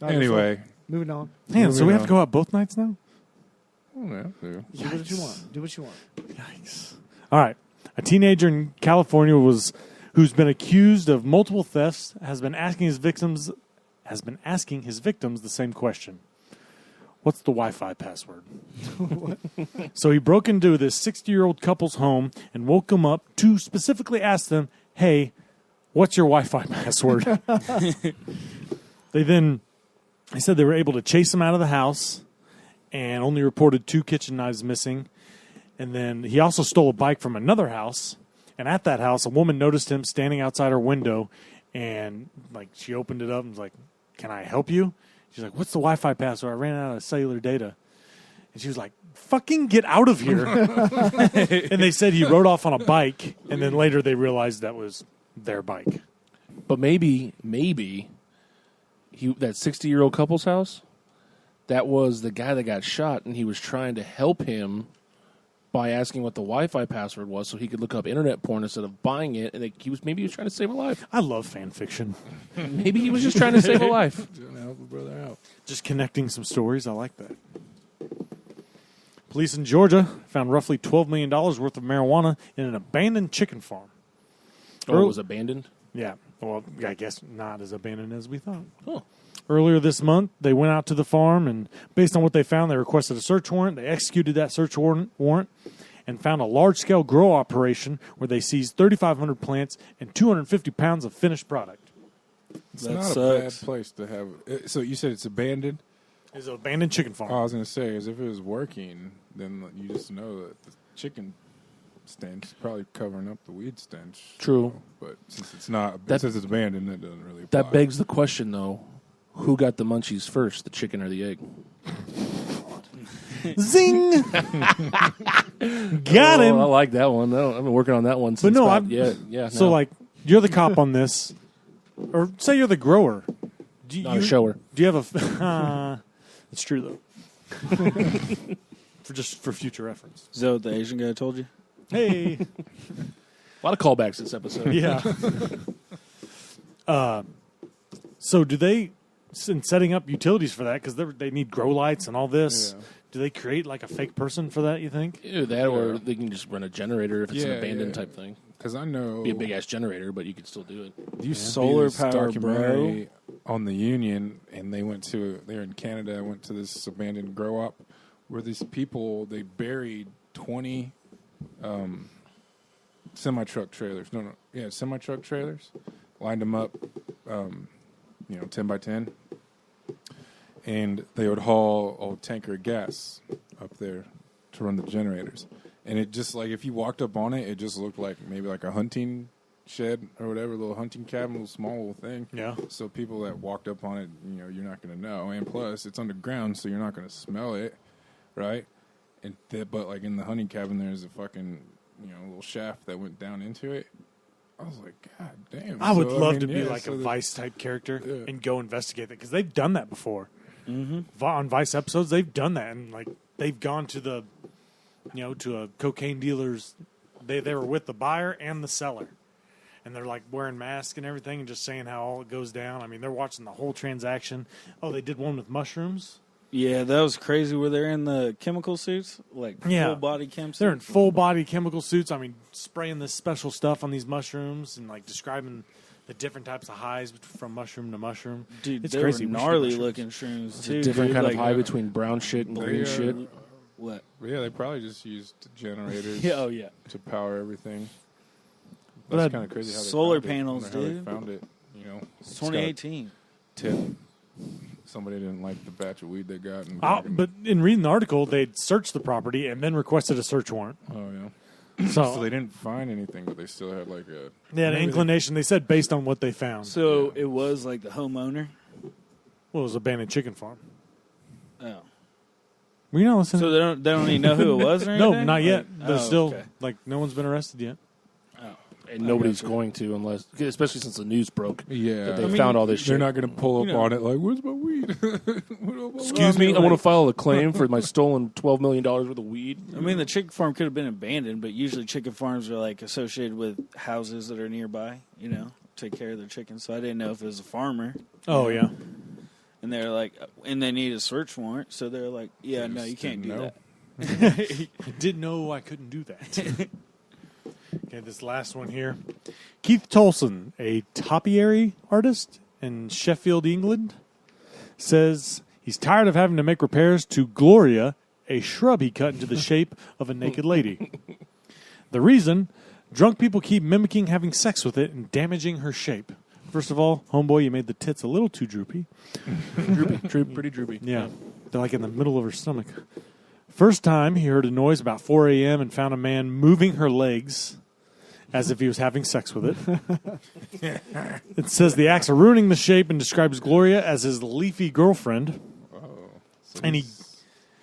All right, Anyway. so moving on. Man, so we have on. to go out both nights now? Oh, yeah, yeah. Do what you want. Do what you want. Yikes. All right. A teenager in California who's been accused of multiple thefts has been asking his victims the same question. What's the Wi-Fi password? So he broke into this 60-year-old couple's home and woke them up to specifically ask them, "Hey, what's your Wi-Fi password?" They said they were able to chase him out of the house and only reported 2 kitchen knives missing. And then he also stole a bike from another house. And at that house, a woman noticed him standing outside her window. And, like, she opened it up and was like, "Can I help you?" She's like, "What's the Wi-Fi password? I ran out of cellular data." And she was like, "Fucking get out of here." And they said he rode off on a bike. And then later they realized that was their bike. But maybe that 60-year-old couple's house, that was the guy that got shot, and he was trying to help him by asking what the Wi-Fi password was so he could look up internet porn instead of buying it, and he was trying to save a life. I love fan fiction. Maybe he was just trying to save a life. Trying to help a brother out. Just connecting some stories. I like that. Police in Georgia found roughly $12 million worth of marijuana in an abandoned chicken farm. Oh, it was abandoned? Yeah. Well, I guess not as abandoned as we thought. Oh. Earlier this month, they went out to the farm, and based on what they found, they requested a search warrant. They executed that search warrant and found a large-scale grow operation where they seized 3,500 plants and 250 pounds of finished product. It's That not a bad sucks. place to have. So you said it's abandoned? It's an abandoned chicken farm. Oh, I was going to say, as if it was working, then you just know that the chicken stench is probably covering up the weed stench. True. But since it's not, That- since it's abandoned, it doesn't really apply. That begs the question, though. Who got the munchies first, the chicken or the egg? Zing! Got him! Oh, I like that one. No, I've been working on that one since. no, about- I've- yeah. So, no. like, you're the cop on this, or say you're the grower. Do Not a shower. Do you have a? It's true though. for future reference. Is that what the Asian guy told you? Hey, a lot of callbacks this episode. yeah. So do they, in setting up utilities for that, because they need grow lights and all this? Yeah. Do they create like a fake person for that? You think? Either that, or Yeah. they can just run a generator if it's an Yeah, abandoned yeah. type thing. Because I know. Be a big ass generator, but you could still do it. You Solar see this power, documentary on the Union, and they're in Canada, went to this abandoned grow up where these people, they buried 20 semi-truck trailers. Semi-truck trailers. Lined them up, 10 by 10. And they would haul a tanker of gas up there to run the generators. And it just, like, if you walked up on it, it just looked like maybe like a hunting shed or whatever, a little hunting cabin, a little small little thing. Yeah. So people that walked up on it, you're not going to know. And plus, it's underground, so you're not going to smell it, right? But, like, in the hunting cabin, there's a fucking, little shaft that went down into it. I was like, God damn. I would So, love mean, to be yeah, like so a the- Vice type character Yeah. and go investigate that, because they've done that before. Mm-hmm. On Vice episodes, they've done that, and like they've gone to the, to a cocaine dealer's. They were with the buyer and the seller, and they're like wearing masks and everything, and just saying how all it goes down. I mean, they're watching the whole transaction. Oh, they did one with mushrooms. Yeah, that was crazy. Were they in the chemical suits, like Yeah. full body chem suits? They're in full body chemical suits. I mean, spraying this special stuff on these mushrooms and like describing the different types of highs from mushroom to mushroom. Dude, It's they crazy. were We should gnarly mushrooms. looking shrooms It's too. a different dude. kind like, of high between brown shit and green shit. What? Yeah, they probably just used generators Yeah, oh yeah. to power everything. But That's that- kind of crazy how they Solar found it. I panels, wonder how dude. they found it. It's 2018. Tip somebody didn't like the batch of weed they got. And But in reading the article, they'd searched the property and then requested a search warrant. oh yeah. So, So they didn't find anything, but they still had like a. they had an inclination. They said based on what they found. So it was like the homeowner. Well, it was an abandoned chicken farm. Oh, Were you not listening? so they don't even know who it was or anything? No, not yet. Like, There's still okay. like no one's been arrested yet. And nobody's going to unless, especially since the news broke. Yeah, That they found all this shit. they're not going to pull up You know. on it like, "Where's my weed?" Excuse me, I want to file a claim for my stolen $12 million worth of weed. I mean, the chicken farm could have been abandoned, but usually chicken farms are like associated with houses that are nearby. You know, take care of their chickens. So I didn't know if it was a farmer. Oh yeah. And they're like, and they need a search warrant. So they're like, yeah, no, you can't do know. that. I didn't know I couldn't do that. Okay, this last one here. Keith Tolson, a topiary artist in Sheffield, England, says he's tired of having to make repairs to Gloria, a shrub he cut into the shape of a naked lady. The reason, drunk people keep mimicking having sex with it and damaging her shape. First of all, homeboy, you made the tits a little too droopy. Pretty droopy. Yeah, they're like in the middle of her stomach. First time he heard a noise about 4 a.m. and found a man moving her legs as if he was having sex with it. It says the acts are ruining the shape and describes Gloria as his leafy girlfriend. So And he's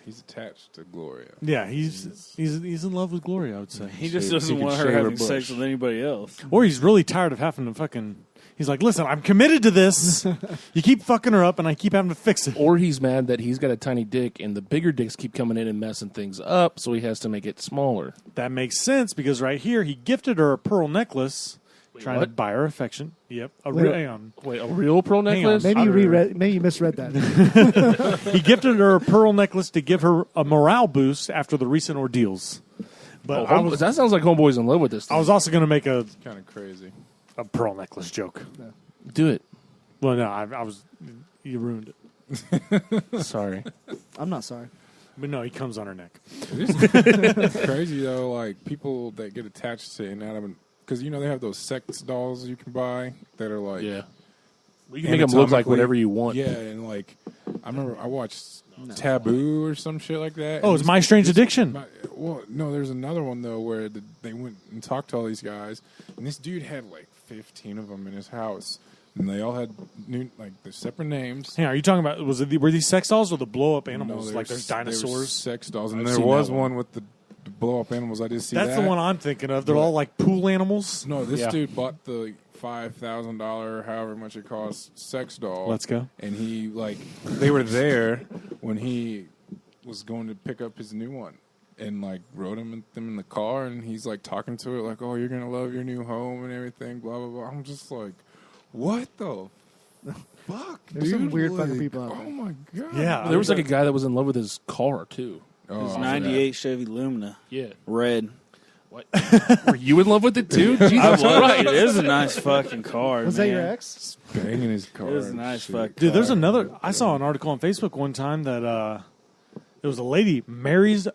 attached to Gloria. Yeah, he's in love with Gloria, I would say. He just So doesn't he can want her shave her having sex bush. with anybody else. Or he's really tired of having to fucking... He's like, listen, I'm committed to this. You keep fucking her up and I keep having to fix it. Or he's mad that he's got a tiny dick and the bigger dicks keep coming in and messing things up, so he has to make it smaller. That makes sense because right here he gifted her a pearl necklace, trying to what? buy her affection. Yep. Wait. Hang on. Wait, a real pearl Hang on. necklace? Maybe you reread. Maybe you misread that. He gifted her a pearl necklace to give her a morale boost after the recent ordeals. But That sounds like Homeboy's in love with this thing. I was also going to make a Kind of crazy. pearl necklace joke. Do it. Well, no, I was. You ruined it. Sorry. I'm not sorry. But no, he comes on her neck. It's crazy though. Like people that get attached to inanimate, because you know they have those sex dolls you can buy that are like Yeah. You can make them look like anatomically- whatever you want. Yeah, and like I remember I watched Taboo or some shit like that. Oh, and it's My Strange Addiction. Well, no, there's another one though where they went and talked to all these guys, and this dude had like 15 of them in his house, and they all had new like their separate names. Hang on, are you talking about, were these sex dolls or the blow up animals? No, like there's there was dinosaurs? sex dolls, and I've there seen was that one with the blow up animals. I did see That's that. the one I'm thinking of. They're all like pool animals. No, this Yeah. dude bought the $5,000, however much it costs, sex doll. Let's go. And he they were there when he was going to pick up his new one, and like rode them in the car, and he's like talking to it like, "Oh, you're gonna love your new home and everything." Blah blah blah. I'm just like, what the fuck? There's dude? some weird Like, fucking people out there. Oh my god. Yeah. There was like a guy that was in love with his car, too. Oh, It's 98 Chevy Lumina, Yeah. red. What? Were you in love with it, too? Jesus I was. Christ. It is a nice fucking car. Was that your ex? banging his car. It was a and nice shit. fucking Dude, there's car. another. I saw an article on Facebook one time that there was a lady married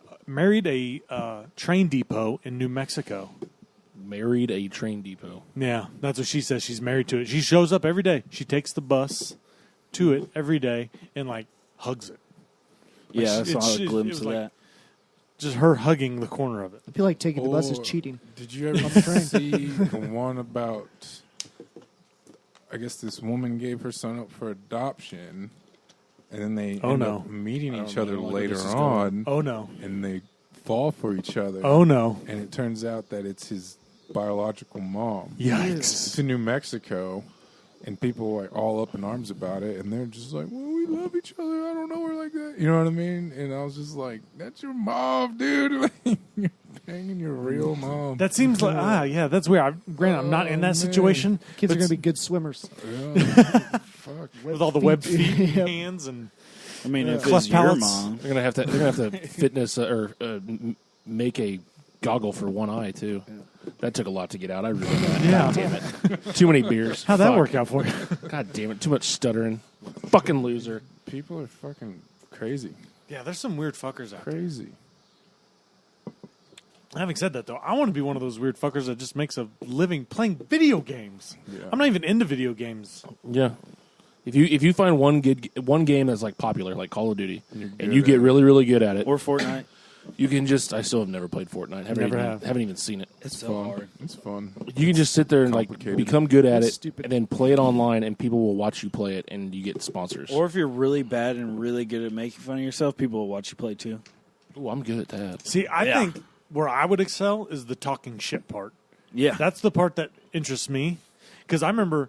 a train depot in New Mexico. Married a train depot. Yeah, that's what she says. She's married to it. She shows up every day. She takes the bus to it every day and like hugs it. Yeah, I It- saw it a glimpse was of like- that. Just her hugging the corner of it. I feel like taking the bus is Or- cheating. Did you ever see the one about? I guess this woman gave her son up for adoption, and then they end up meeting each other know where later this is on, Oh no! and they fall for each other. Oh no! And it turns out that it's his biological mom. Yikes! It's in New Mexico, and people are all up in arms about it, and they're just like, "Well, we love each other. I don't know her like that." You know what I mean? And I was just like, "That's your mom, dude. Like, you're banging your real mom." That seems like yeah, that's weird. Granted, I'm not in that man. situation. Kids are but going to be good swimmers. Yeah. Fuck. with all the web feet and Yep. hands and I mean, if Cleft it's your palates. mom, They're gonna have to fitness make a goggle for one eye too. That took a lot to get out. I really Yeah. God damn it. Too many beers. how'd that Fuck. work out for you? God damn it. Too much stuttering. Fucking loser. People are fucking crazy. Yeah, there's some weird fuckers out there. Crazy. Having said that, though, I want to be one of those weird fuckers that just makes a living playing video games. Yeah. I'm not even into video games. Yeah. If you find one game that's like popular, like Call of Duty, and good you get at it. really, really good at it, Or Fortnite. you can just. I still have never played Fortnite. Haven't even seen it. It's so Fun. hard. It's fun. You can just sit there and like Complicated. become good at It's it, stupid. and then play it online, and people will watch you play it, and you get sponsors. Or if you're really bad and really good at making fun of yourself, people will watch you play too. Ooh, I'm good at that. See, I Yeah. think where I would excel is the talking shit part. Yeah. That's the part that interests me, because I remember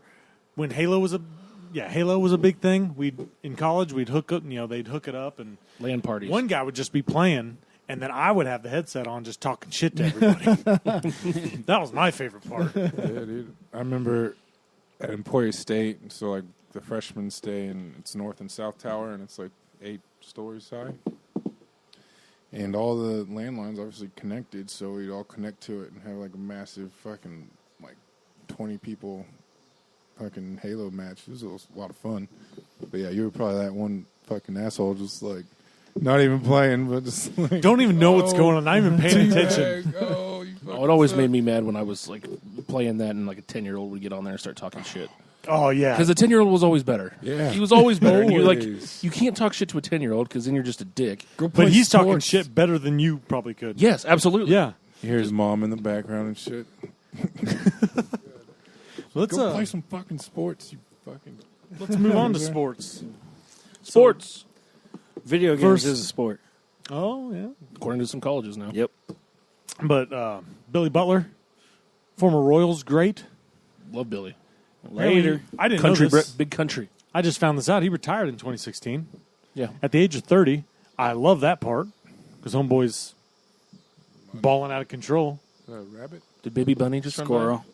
when Halo was a big thing. In college we'd hook up, they'd hook it up, and LAN parties. one guy would just be playing, and then I would have the headset on, just talking shit to everybody. That was my favorite part. Yeah, dude. I remember at Emporia State, so like the freshmen stay in it's North and South Tower, and it's like 8 stories high. And all the landlines obviously connected, so we'd all connect to it and have like a massive fucking like 20 people fucking Halo match. It was a lot of fun. But yeah, you were probably that one fucking asshole, just like not even playing, but just like Don't even know what's going on, not even paying attention. Oh, you Oh, it always made me mad when I was like playing that, and like a 10-year-old would get on there and start talking shit. Oh yeah, Because the 10-year-old was always better. Yeah. He was always better. And you're like, Always. you can't talk shit to a 10-year-old because then you're just a dick. Go play but he's talking sports. shit better than you probably could. Yes, absolutely. Yeah. You hear his mom in the background and shit. Let's Go play some fucking sports, you fucking. let's move on to sports. Sports, Video games First- is a sport. Oh yeah, according to some colleges now. Yep. but Billy Butler, former Royals great. Love Billy. Later. I didn't Country, know this. big country. I just found this out. He retired in 2016 Yeah. at the age of 30. I love that part because homeboy's balling out of control. Rabbit? Did Baby Bunny just run by? Squirrel.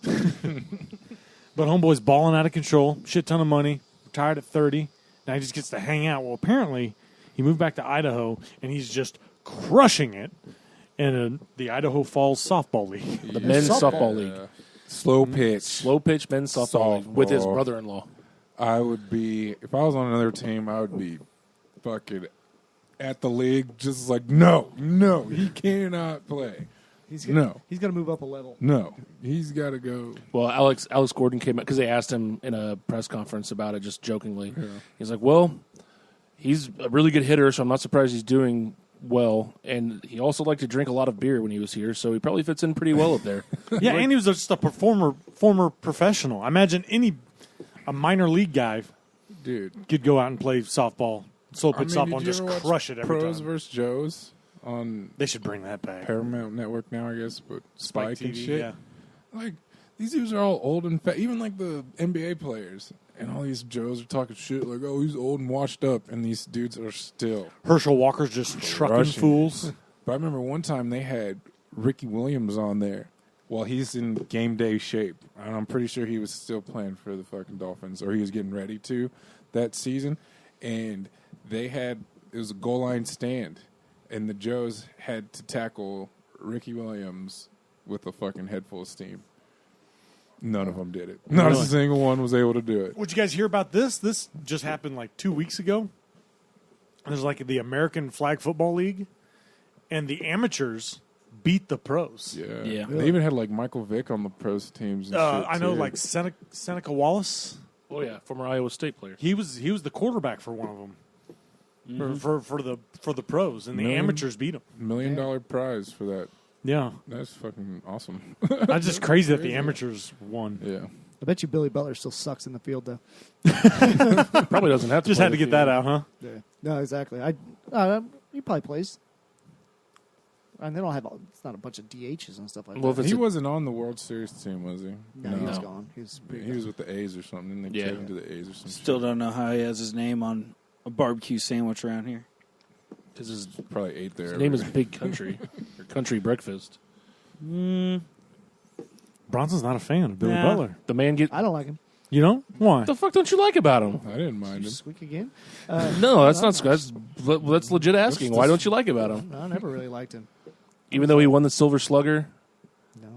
But homeboy's balling out of control, shit ton of money, retired at 30. Now he just gets to hang out. Well, apparently he moved back to Idaho, and he's just crushing it in the Idaho Falls Softball League. The men's softball league. Slow pitch. Slow pitch men's softball league with his Softball. brother-in-law. I would be, if I was on another team, I would be fucking at the league, just like, no, he cannot play. He's gonna, No. He's going to move up a level. No, he's got to go. Well, Alex Gordon came out because they asked him in a press conference about it, just jokingly. He's like, "Well, he's a really good hitter, so I'm not surprised he's doing well. And he also liked to drink a lot of beer when he was here, so he probably fits in pretty well up there." Yeah, and he was just a former professional. I imagine a minor league guy Dude. could go out and play softball, slow pitch did softball, you and just ever watch crush it every Pros time. versus Joes on They should bring that back. Paramount Network now, I guess, but Spike and TV, shit. yeah. Like, these dudes are all old and fat. Even like the NBA players. And all these Joes are talking shit like, oh, he's old and washed up. And these dudes are still Herschel Walker's just trucking Rushing. fools. But I remember one time they had Ricky Williams on there while he's in game day shape. And I'm pretty sure he was still playing for the fucking Dolphins, or he was getting ready to that season. And it was a goal line stand. And the Joes had to tackle Ricky Williams with a fucking head full of steam. None of them did it. Not Really? a single one was able to do it. Would you guys hear about this? This just happened like 2 weeks ago. There's like the American Flag Football League, and the amateurs beat the pros. Yeah. Yeah. They even had like Michael Vick on the pros teams and shit. I know, too. like Seneca Wallace. Oh yeah, former Iowa State player. He was the quarterback for one of them. For the pros, and the Million- amateurs beat him. $1 million prize for that. Yeah, That's fucking awesome. that's just crazy that the amateurs won. Yeah. I bet you Billy Butler still sucks in the field, though. Probably doesn't have to. Just play had to the get field. that out, huh? Yeah. No, exactly. He probably plays. And they don't have. It's not a bunch of DHs and stuff like Well, that. if it's He a- wasn't on the World Series team, was he? No, he was gone. He was with the A's or something. Then they Yeah. traded him to the A's or something. Still don't know how he has his name on a barbecue sandwich around here. Because his Probably ate there. name is Big Country or Country Breakfast. Bronson's not a fan of Billy Nah. Butler. The man get. I don't like him. You know why? What the fuck don't you like about him? I didn't mind him. Squeak again. No, that's not. That's legit asking. Why don't you like about him? No, I never really liked him. Even though he won the Silver Slugger, No,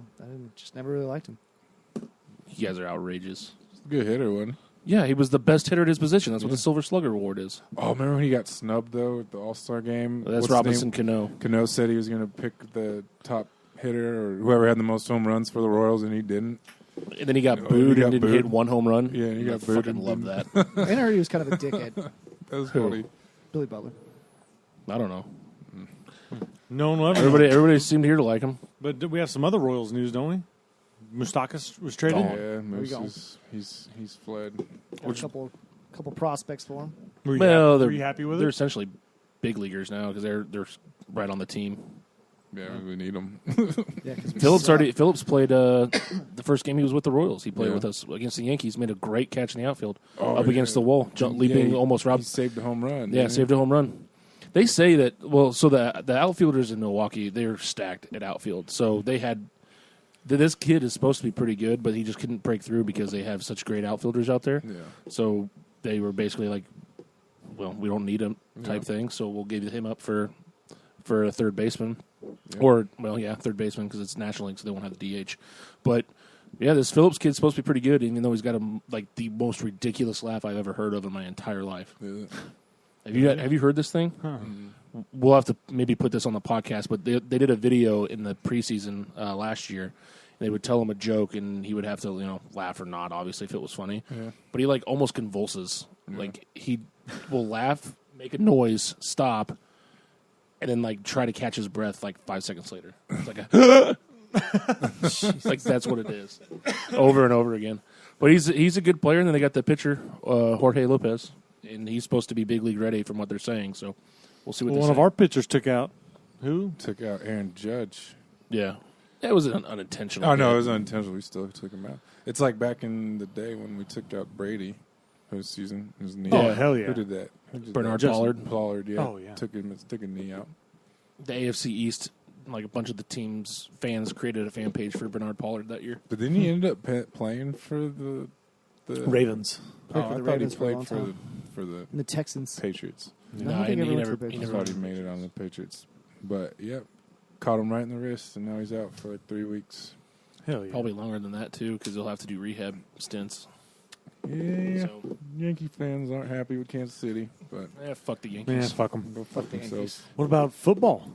just never really liked him. you guys are outrageous. Good hitter, one. Yeah, he was the best hitter at his position. That's what the Silver Slugger award is. Oh, remember when he got snubbed though at the All Star game? That's What's his Robinson name? Cano. Cano said he was going to pick the top hitter or whoever had the most home runs for the Royals, and he didn't. And then he got Oh, booed he and got didn't hit booed. one home run. Yeah, he I got booed fucking and love that. And I heard he was kind of a dickhead. That was Who? funny. Billy Butler. I don't know. No one will ever know. Everybody seemed here to like him. But we have some other Royals news, don't we? Mustakas was traded. Gone. Yeah, we Moose go. he's fled. Got a couple prospects for him. Were you, Well, were you happy with they're it? essentially big leaguers now because they're right on the team. Yeah, we need him. Yeah, Phillips played the first game he was with the Royals. He played Yeah. with us against the Yankees. Made a great catch in the outfield, Oh, up against yeah. the wall, leaping, Yeah, almost He robbed. saved a home run. Yeah, saved a home run. They say that. Well, so the outfielders in Milwaukee, they're stacked at outfield. So they had this kid is supposed to be pretty good, but he just couldn't break through because they have such great outfielders out there. Yeah. So they were basically like, well, we don't need him type Yeah. thing. So we'll give him up for a third baseman, Yeah. or third baseman because it's National League, so they won't have the DH. But yeah, this Phillips kid's supposed to be pretty good, even though he's got the most ridiculous laugh I've ever heard of in my entire life. Yeah. Have you heard this thing? We'll have to maybe put this on the podcast, but they did a video in the preseason last year. They would tell him a joke, and he would have to laugh or not, obviously, if it was funny. Yeah. But he almost convulses. Like he will laugh, make a noise, stop, and then try to catch his breath 5 seconds later. It's like a that's what it is, over and over again. But he's a good player, and then they got the pitcher Jorge Lopez, and he's supposed to be big league ready from what they're saying. So we'll see what Well, they one say. of our pitchers took out who? Took out Aaron Judge. Yeah. That was an unintentional. Oh, no, hit. it was unintentional. We still took him out. It's like back in the day when we took out Brady his season. His knee. Oh, hell yeah. Who did that? Bernard that? Pollard. Pollard, yeah. Oh, yeah. Took a knee out. The AFC East, a bunch of the team's fans created a fan page for Bernard Pollard that year. But then he ended up playing for the Ravens. Oh, Played for I the thought Ravens he for a played long for time. the The Texans. Patriots. I don't think he ever went to the I Patriots. thought he made it on the Patriots. But, yep. Caught him right in the wrist, and now he's out for 3 weeks. Hell yeah. Probably longer than that, too, because they'll have to do rehab stints. Yeah. So, Yankee fans aren't happy with Kansas City, but fuck the Man, Yankees. fuck them. go fuck the themselves. What about football?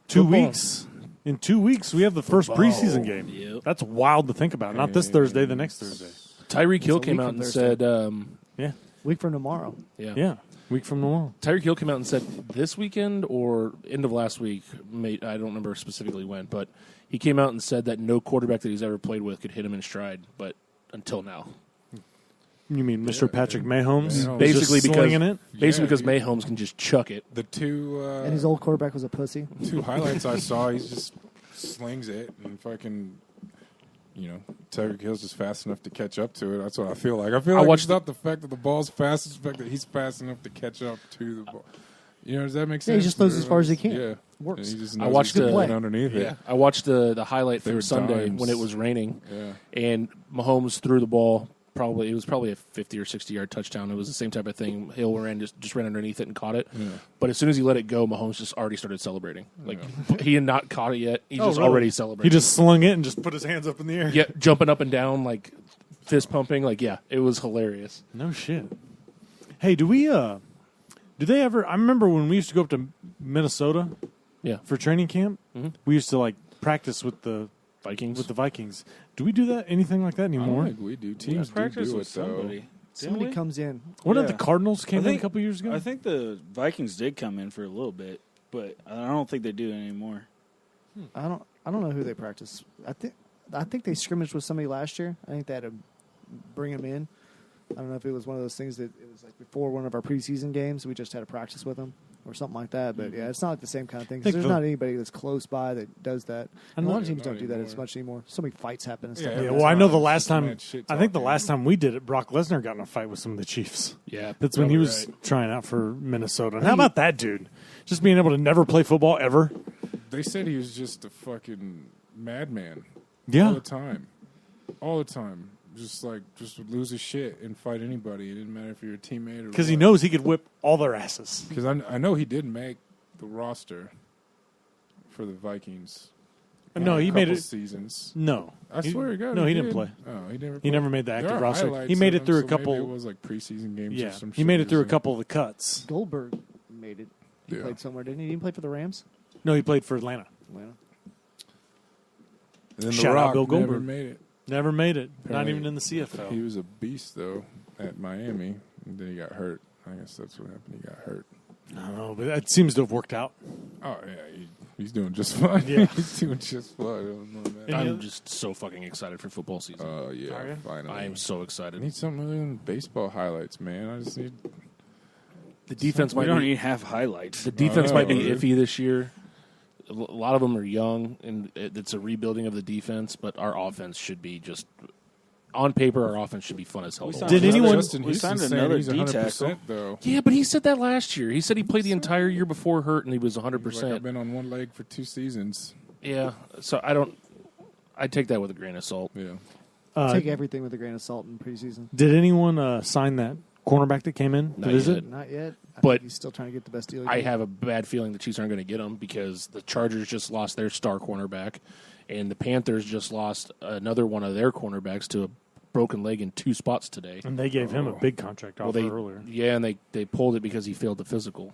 2 Football. weeks. In 2 weeks, we have the first preseason game. Yep. That's wild to think about. Not this Thursday, the next Thursday. Tyreek Hill It's a came week out from and Thursday. said, Yeah. Week from tomorrow. Yeah. Week from tomorrow. Tyreek Hill came out and said this weekend or end of last week, I don't remember specifically when, but he came out and said that no quarterback that he's ever played with could hit him in stride, but until now. You mean Mr. Patrick Mahomes? Mahomes. Basically Just because slinging it? because dude. Mahomes can just chuck it. The two And his old quarterback was a pussy. two highlights I saw, he just slings it and fucking, Tyreek Hill's just fast enough to catch up to it. That's what I feel like. I feel like watched it's not the fact that the ball's fast, it's the fact that he's fast enough to catch up to the ball. Does that make sense? Yeah, he just throws as far as he can. Yeah. Works. And he just I knows watched he's the- getting underneath it. I watched the highlight They from were Sunday dimes. when it was raining, Yeah. and Mahomes threw the ball. It was probably a 50 or 60-yard touchdown. It was the same type of thing. Hill just ran underneath it and caught it. Yeah. But as soon as he let it go, Mahomes just already started celebrating. He had not caught it yet. He's Oh, just really? already He celebrating. just slung it and just put his hands up in the air. Yeah, jumping up and down, fist pumping. It was hilarious. No shit. Hey, do they ever? I remember when we used to go up to Minnesota Yeah, for training camp. Mhm. We used to practice with the Vikings. Vikings. Do we do that? Anything like that I don't anymore? think we do. Teams do Practice do with it, though. somebody. Somebody Didn't we? comes in. What Yeah. did the Cardinals came I think- in a couple years ago? I think the Vikings did come in for a little bit, but I don't think they do anymore. I don't know who they practice. I think they scrimmaged with somebody last year. I think they had to bring him in. I don't know if it was one of those things that it was before one of our preseason games. We just had to practice with them or something like that. But yeah, it's not the same kind of thing. 'Cause Think there's the- not anybody that's close by that does that. I And a lot know- of teams not don't do that anymore. as much anymore. So many fights happen and stuff. Yeah, like yeah, that. well, I know the Just last time. mad shit I think the talking. last time we did it, Brock Lesnar got in a fight with some of the Chiefs. Yeah, That's when he probably was right. trying out for Minnesota. And how about that dude? Just being able to never play football ever. They said he was just a fucking madman. Yeah. All the time. All the time. Just would lose his shit and fight anybody. It didn't matter if you're a teammate or Because he what. knows he could whip all their asses. Because I know he did make the roster for the Vikings. No, he a made couple it. Seasons. No, I swear to God. No, he didn't did. play. Oh, he never. He never made the There active are roster. highlights He made of it through a him, so maybe couple. it was like preseason games Yeah, or some he shit made it through a or couple of the cuts. Goldberg made it. He Yeah. played somewhere, didn't he? He didn't play for the Rams. No, he played for Atlanta. Well, And then Shout the out Rock Bill never Goldberg. made it. Never made it. Not Apparently, even in the CFL. He was a beast, though, at Miami, and then he got hurt. I guess that's what happened. He got hurt. I don't know, but it seems to have worked out. Oh, yeah, he's doing just fine. Yeah. He's doing just fine. I don't know, man. I'm just so fucking excited for football season. Oh, yeah, Are you? finally. I am so I excited. need something other than baseball highlights, man. I just need... The defense We might don't be even have highlights. the defense might be dude. iffy this year. A lot of them are young, and it's a rebuilding of the defense. But our offense should be just on paper. Our offense should be fun as hell. We to signed watch. Did anyone- Justin we Houston signed saying another he's D 100%, tackle. though. Yeah, but he said that last year. He said he played the entire year before hurt, and he was 100%. He's like, I've been on one leg for 2 seasons. Yeah, so I take that with a grain of salt. Yeah. Take everything with a grain of salt in preseason. Did anyone sign that cornerback that came in to Not visit? yet. Not yet. I But think he's still trying to get the best deal. he I can. have a bad feeling the Chiefs aren't going to get him because the Chargers just lost their star cornerback, and the Panthers just lost another one of their cornerbacks to a broken leg in 2 spots today. And they gave him a big contract offer earlier. Yeah, and they pulled it because he failed the physical.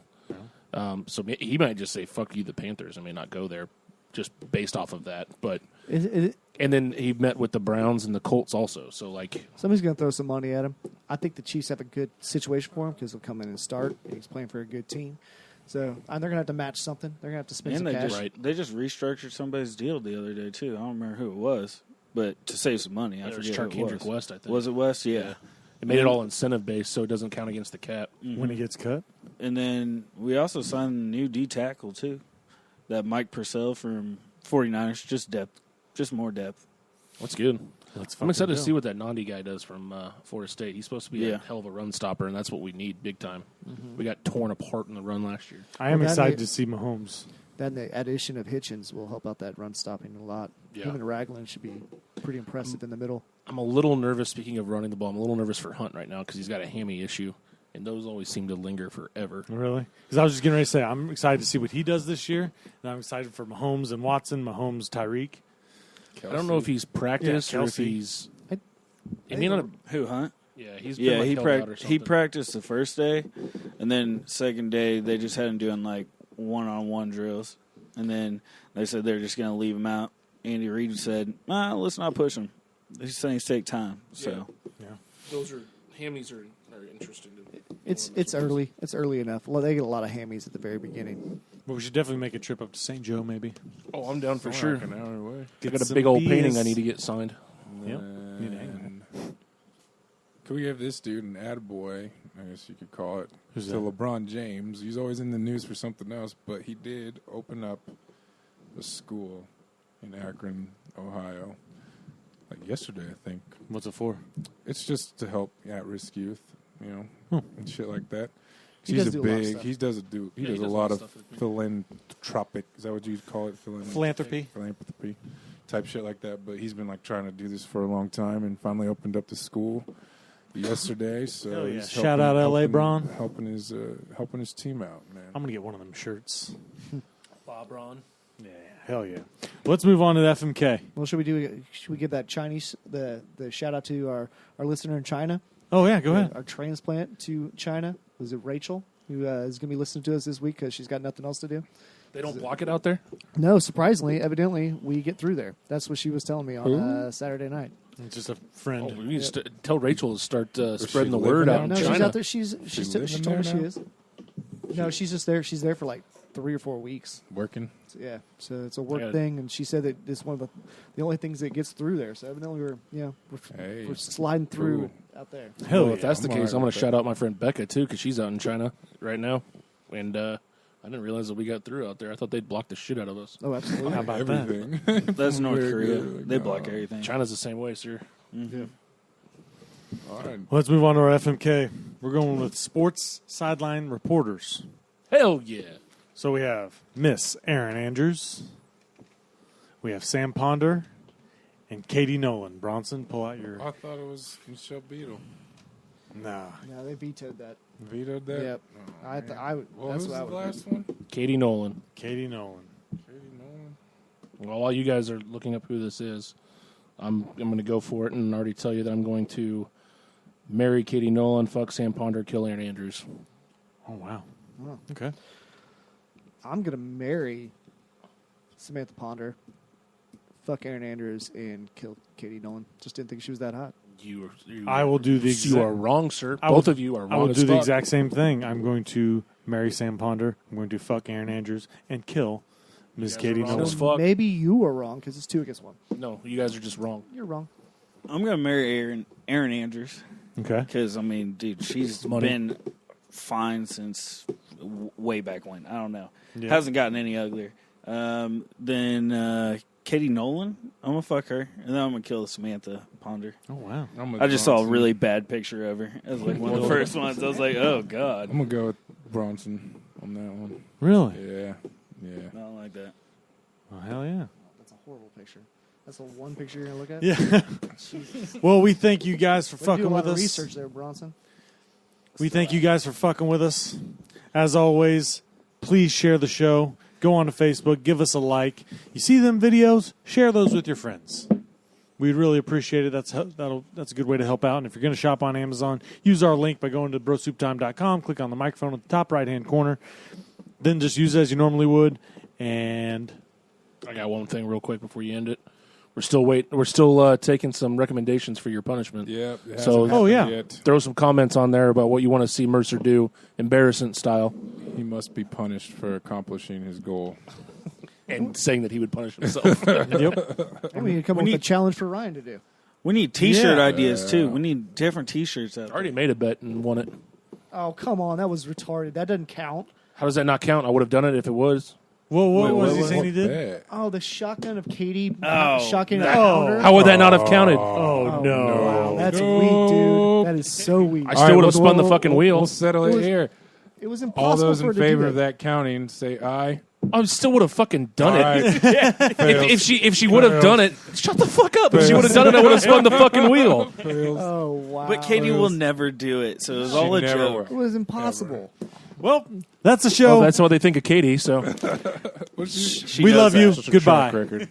So he might just say, fuck you, the Panthers. I may not go there just based off of that. But and then he met with the Browns and the Colts also. So, like, Somebody's going to throw some money at him. I think the Chiefs have a good situation for him because he'll come in and start. He's playing for a good team. So they're going to have to match something. They're going to have to spend And some they cash. just they just restructured somebody's deal the other day too. I don't remember who it was, but to save some money, I it was forget who it Kendrick was. West, I think. Was it West? Yeah. It made it all incentive based, so it doesn't count against the cap. When he gets cut? And then we also signed a new D tackle too, that Mike Purcell from 49ers. Just depth, just more depth. That's good. Let's I'm excited to fucking see what that Nandi guy does from Florida State. He's supposed to be a Yeah. hell of a run stopper, and that's what we need big time. We got torn apart in the run last year. I am Well, that excited may- to see Mahomes. Then the addition of Hitchens will help out that run stopping a lot. Yeah. Him and Ragland should be pretty impressive in the middle. I'm a little nervous, speaking of running the ball, I'm a little nervous for Hunt right now because he's got a hammy issue, and those always seem to linger forever. Really? Because I was just getting ready to say, I'm excited to see what he does this year. And I'm excited for Mahomes and Watson, Mahomes, Tyreek. I don't know if he's practiced Yeah, or if Kelsey. he's... I- He may not have- Who Hunt? yeah, he's been Yeah, like he held out or he something. practiced the first day, and then second day they just had him doing like one-on-one drills, and then they said they're just going to leave him out. Andy Reid said, let's not push him. These things take time. So Those are... Hammies are interesting. It's early. It's early enough. Well, they get a lot of hammies at the very beginning. But we should definitely make a trip up to St. Joe, maybe. Oh, I'm down for We're sure. like an hour away. I got a some big old beers. painting I need to get signed. Yep. Need to hang And can we give this dude an attaboy, I guess you could call it, Who's to that? LeBron James? He's always in the news for something else, but he did open up a school in Akron, Ohio, like yesterday, I think. What's it for? It's just to help at-risk youth, and shit like that. He He's does a do a lot of big. stuff. He does a lot of philanthropic. Is that what you'd call it? Philanthropy. Philanthropy type shit like that. But he's been like trying to do this for a long time, and finally opened up the school yesterday. So Hell yeah. he's Shout out LA helping- Bron. helping his team out, man. I'm going to get one of them shirts. Bob Ron. Yeah, hell yeah. Let's move on to the FMK. Well, should we give that Chinese the shout out to our listener in China? Oh, yeah, go ahead. Our transplant to China. Was it Rachel who is going to be listening to us this week because she's got nothing else to do? They don't block it out there? No, surprisingly, evidently we get through there. That's what she was telling me on Saturday night. It's just a friend. Oh, we need to tell Rachel to start spreading the she word living out out in No, China. she's out there. She living told me there she now? is. No, she's just there. She's there for like 3 or 4 weeks. Working. So, yeah, so it's a work Yeah. thing, and she said that it's one of the only things that gets through there. So evidently Hey, we're sliding through cool. out there. Hell Well, yeah. if that's the I'm case, all I'm right going with to that. shout out my friend Becca, too, because she's out in China right now. And I didn't realize that we got through out there. I thought they'd block the shit out of us. Oh, absolutely. How about that? Everything. that's North Very Korea. good. They No. block everything. China's the same way, sir. All right. Let's move on to our FMK. We're going with sports sideline reporters. Hell yeah. So we have Miss Erin Andrews. We have Sam Ponder and Katie Nolan. Bronson, pull out your... I thought it was Michelle Beadle. Nah. No, they vetoed that. Vetoed that. Yep. Oh, I would. well, that's who's what I the would. last one? Katie Nolan. Katie Nolan. Katie Nolan. Well, while you guys are looking up who this is, I'm going to go for it and already tell you that I'm going to marry Katie Nolan, fuck Sam Ponder, kill Aaron Andrews. Oh, wow. Oh. Okay. I'm gonna marry Samantha Ponder, fuck Aaron Andrews and kill Katie Nolan. Just didn't think she was that hot. I will do the You are wrong, sir. Both of you are wrong. I will as do the fuck. exact same thing. I'm going to marry Sam Ponder. I'm going to fuck Aaron Andrews and kill Miss Katie wrong Nolan. as fuck. Maybe you were wrong because it's 2 against 1. No, you guys are just wrong. You're wrong. I'm gonna marry Aaron Andrews Okay. because I mean, dude, she's money. been fine since way back when. I don't know. Yeah. Hasn't gotten any uglier. Then Katie Nolan, I'm gonna fuck her, and then I'm gonna kill Samantha Ponder. Oh wow. I just saw a really bad picture of her. That was like one of the first ones. I was like, oh god, I'm gonna go with Bronson on that one. Really? Yeah. I don't like that. Oh hell yeah. That's a horrible picture. That's the one picture you're going to look at? Yeah. Jesus. Well, we thank you guys for Way to fucking do a lot with of us. research there, Bronson. We thank you guys for fucking with us. As always, please share the show. Go on to Facebook. Give us a like. You see them videos? Share those with your friends. We'd really appreciate it. That's a good way to help out. And if you're going to shop on Amazon, use our link by going to brosouptime.com. Click on the microphone at the top right-hand corner. Then just use it as you normally would. And I got one thing real quick before you end it. We're still taking some recommendations for your punishment. Yep. it So- hasn't Oh, yeah. happened yet. Throw some comments on there about what you want to see Mercer do, embarrassment style, He must be punished for accomplishing his goal. and saying that he would punish himself. yep. And we need to come up with a challenge for Ryan to do. We need T-shirt Yeah. ideas too. We need different T-shirts out I there. already made a bet and won it. Oh, come on. That was retarded. That doesn't count. How does that not count? I would have done it if it was. Well, what was he What saying he did? bet? Oh, the shotgun of Katie. Oh, shotgun no. of Pounder. How would that not have counted? Oh, no. Wow, that's No. weak, dude. That is so weak. I still would have spun the fucking wheel. We'll settle It it was here. It was impossible All those for her in to do favor of that counting, say aye. I still would have fucking done it. Aye. If she would have done it, shut the fuck up. If she would have done it, I would have spun the fucking wheel. Fails. Oh, wow. But Katie will never do it, so it was all a never joke. It was impossible. Well, that's the show. Well, that's what they think of Katie. So. She we does love that. you. Such a Goodbye. track record.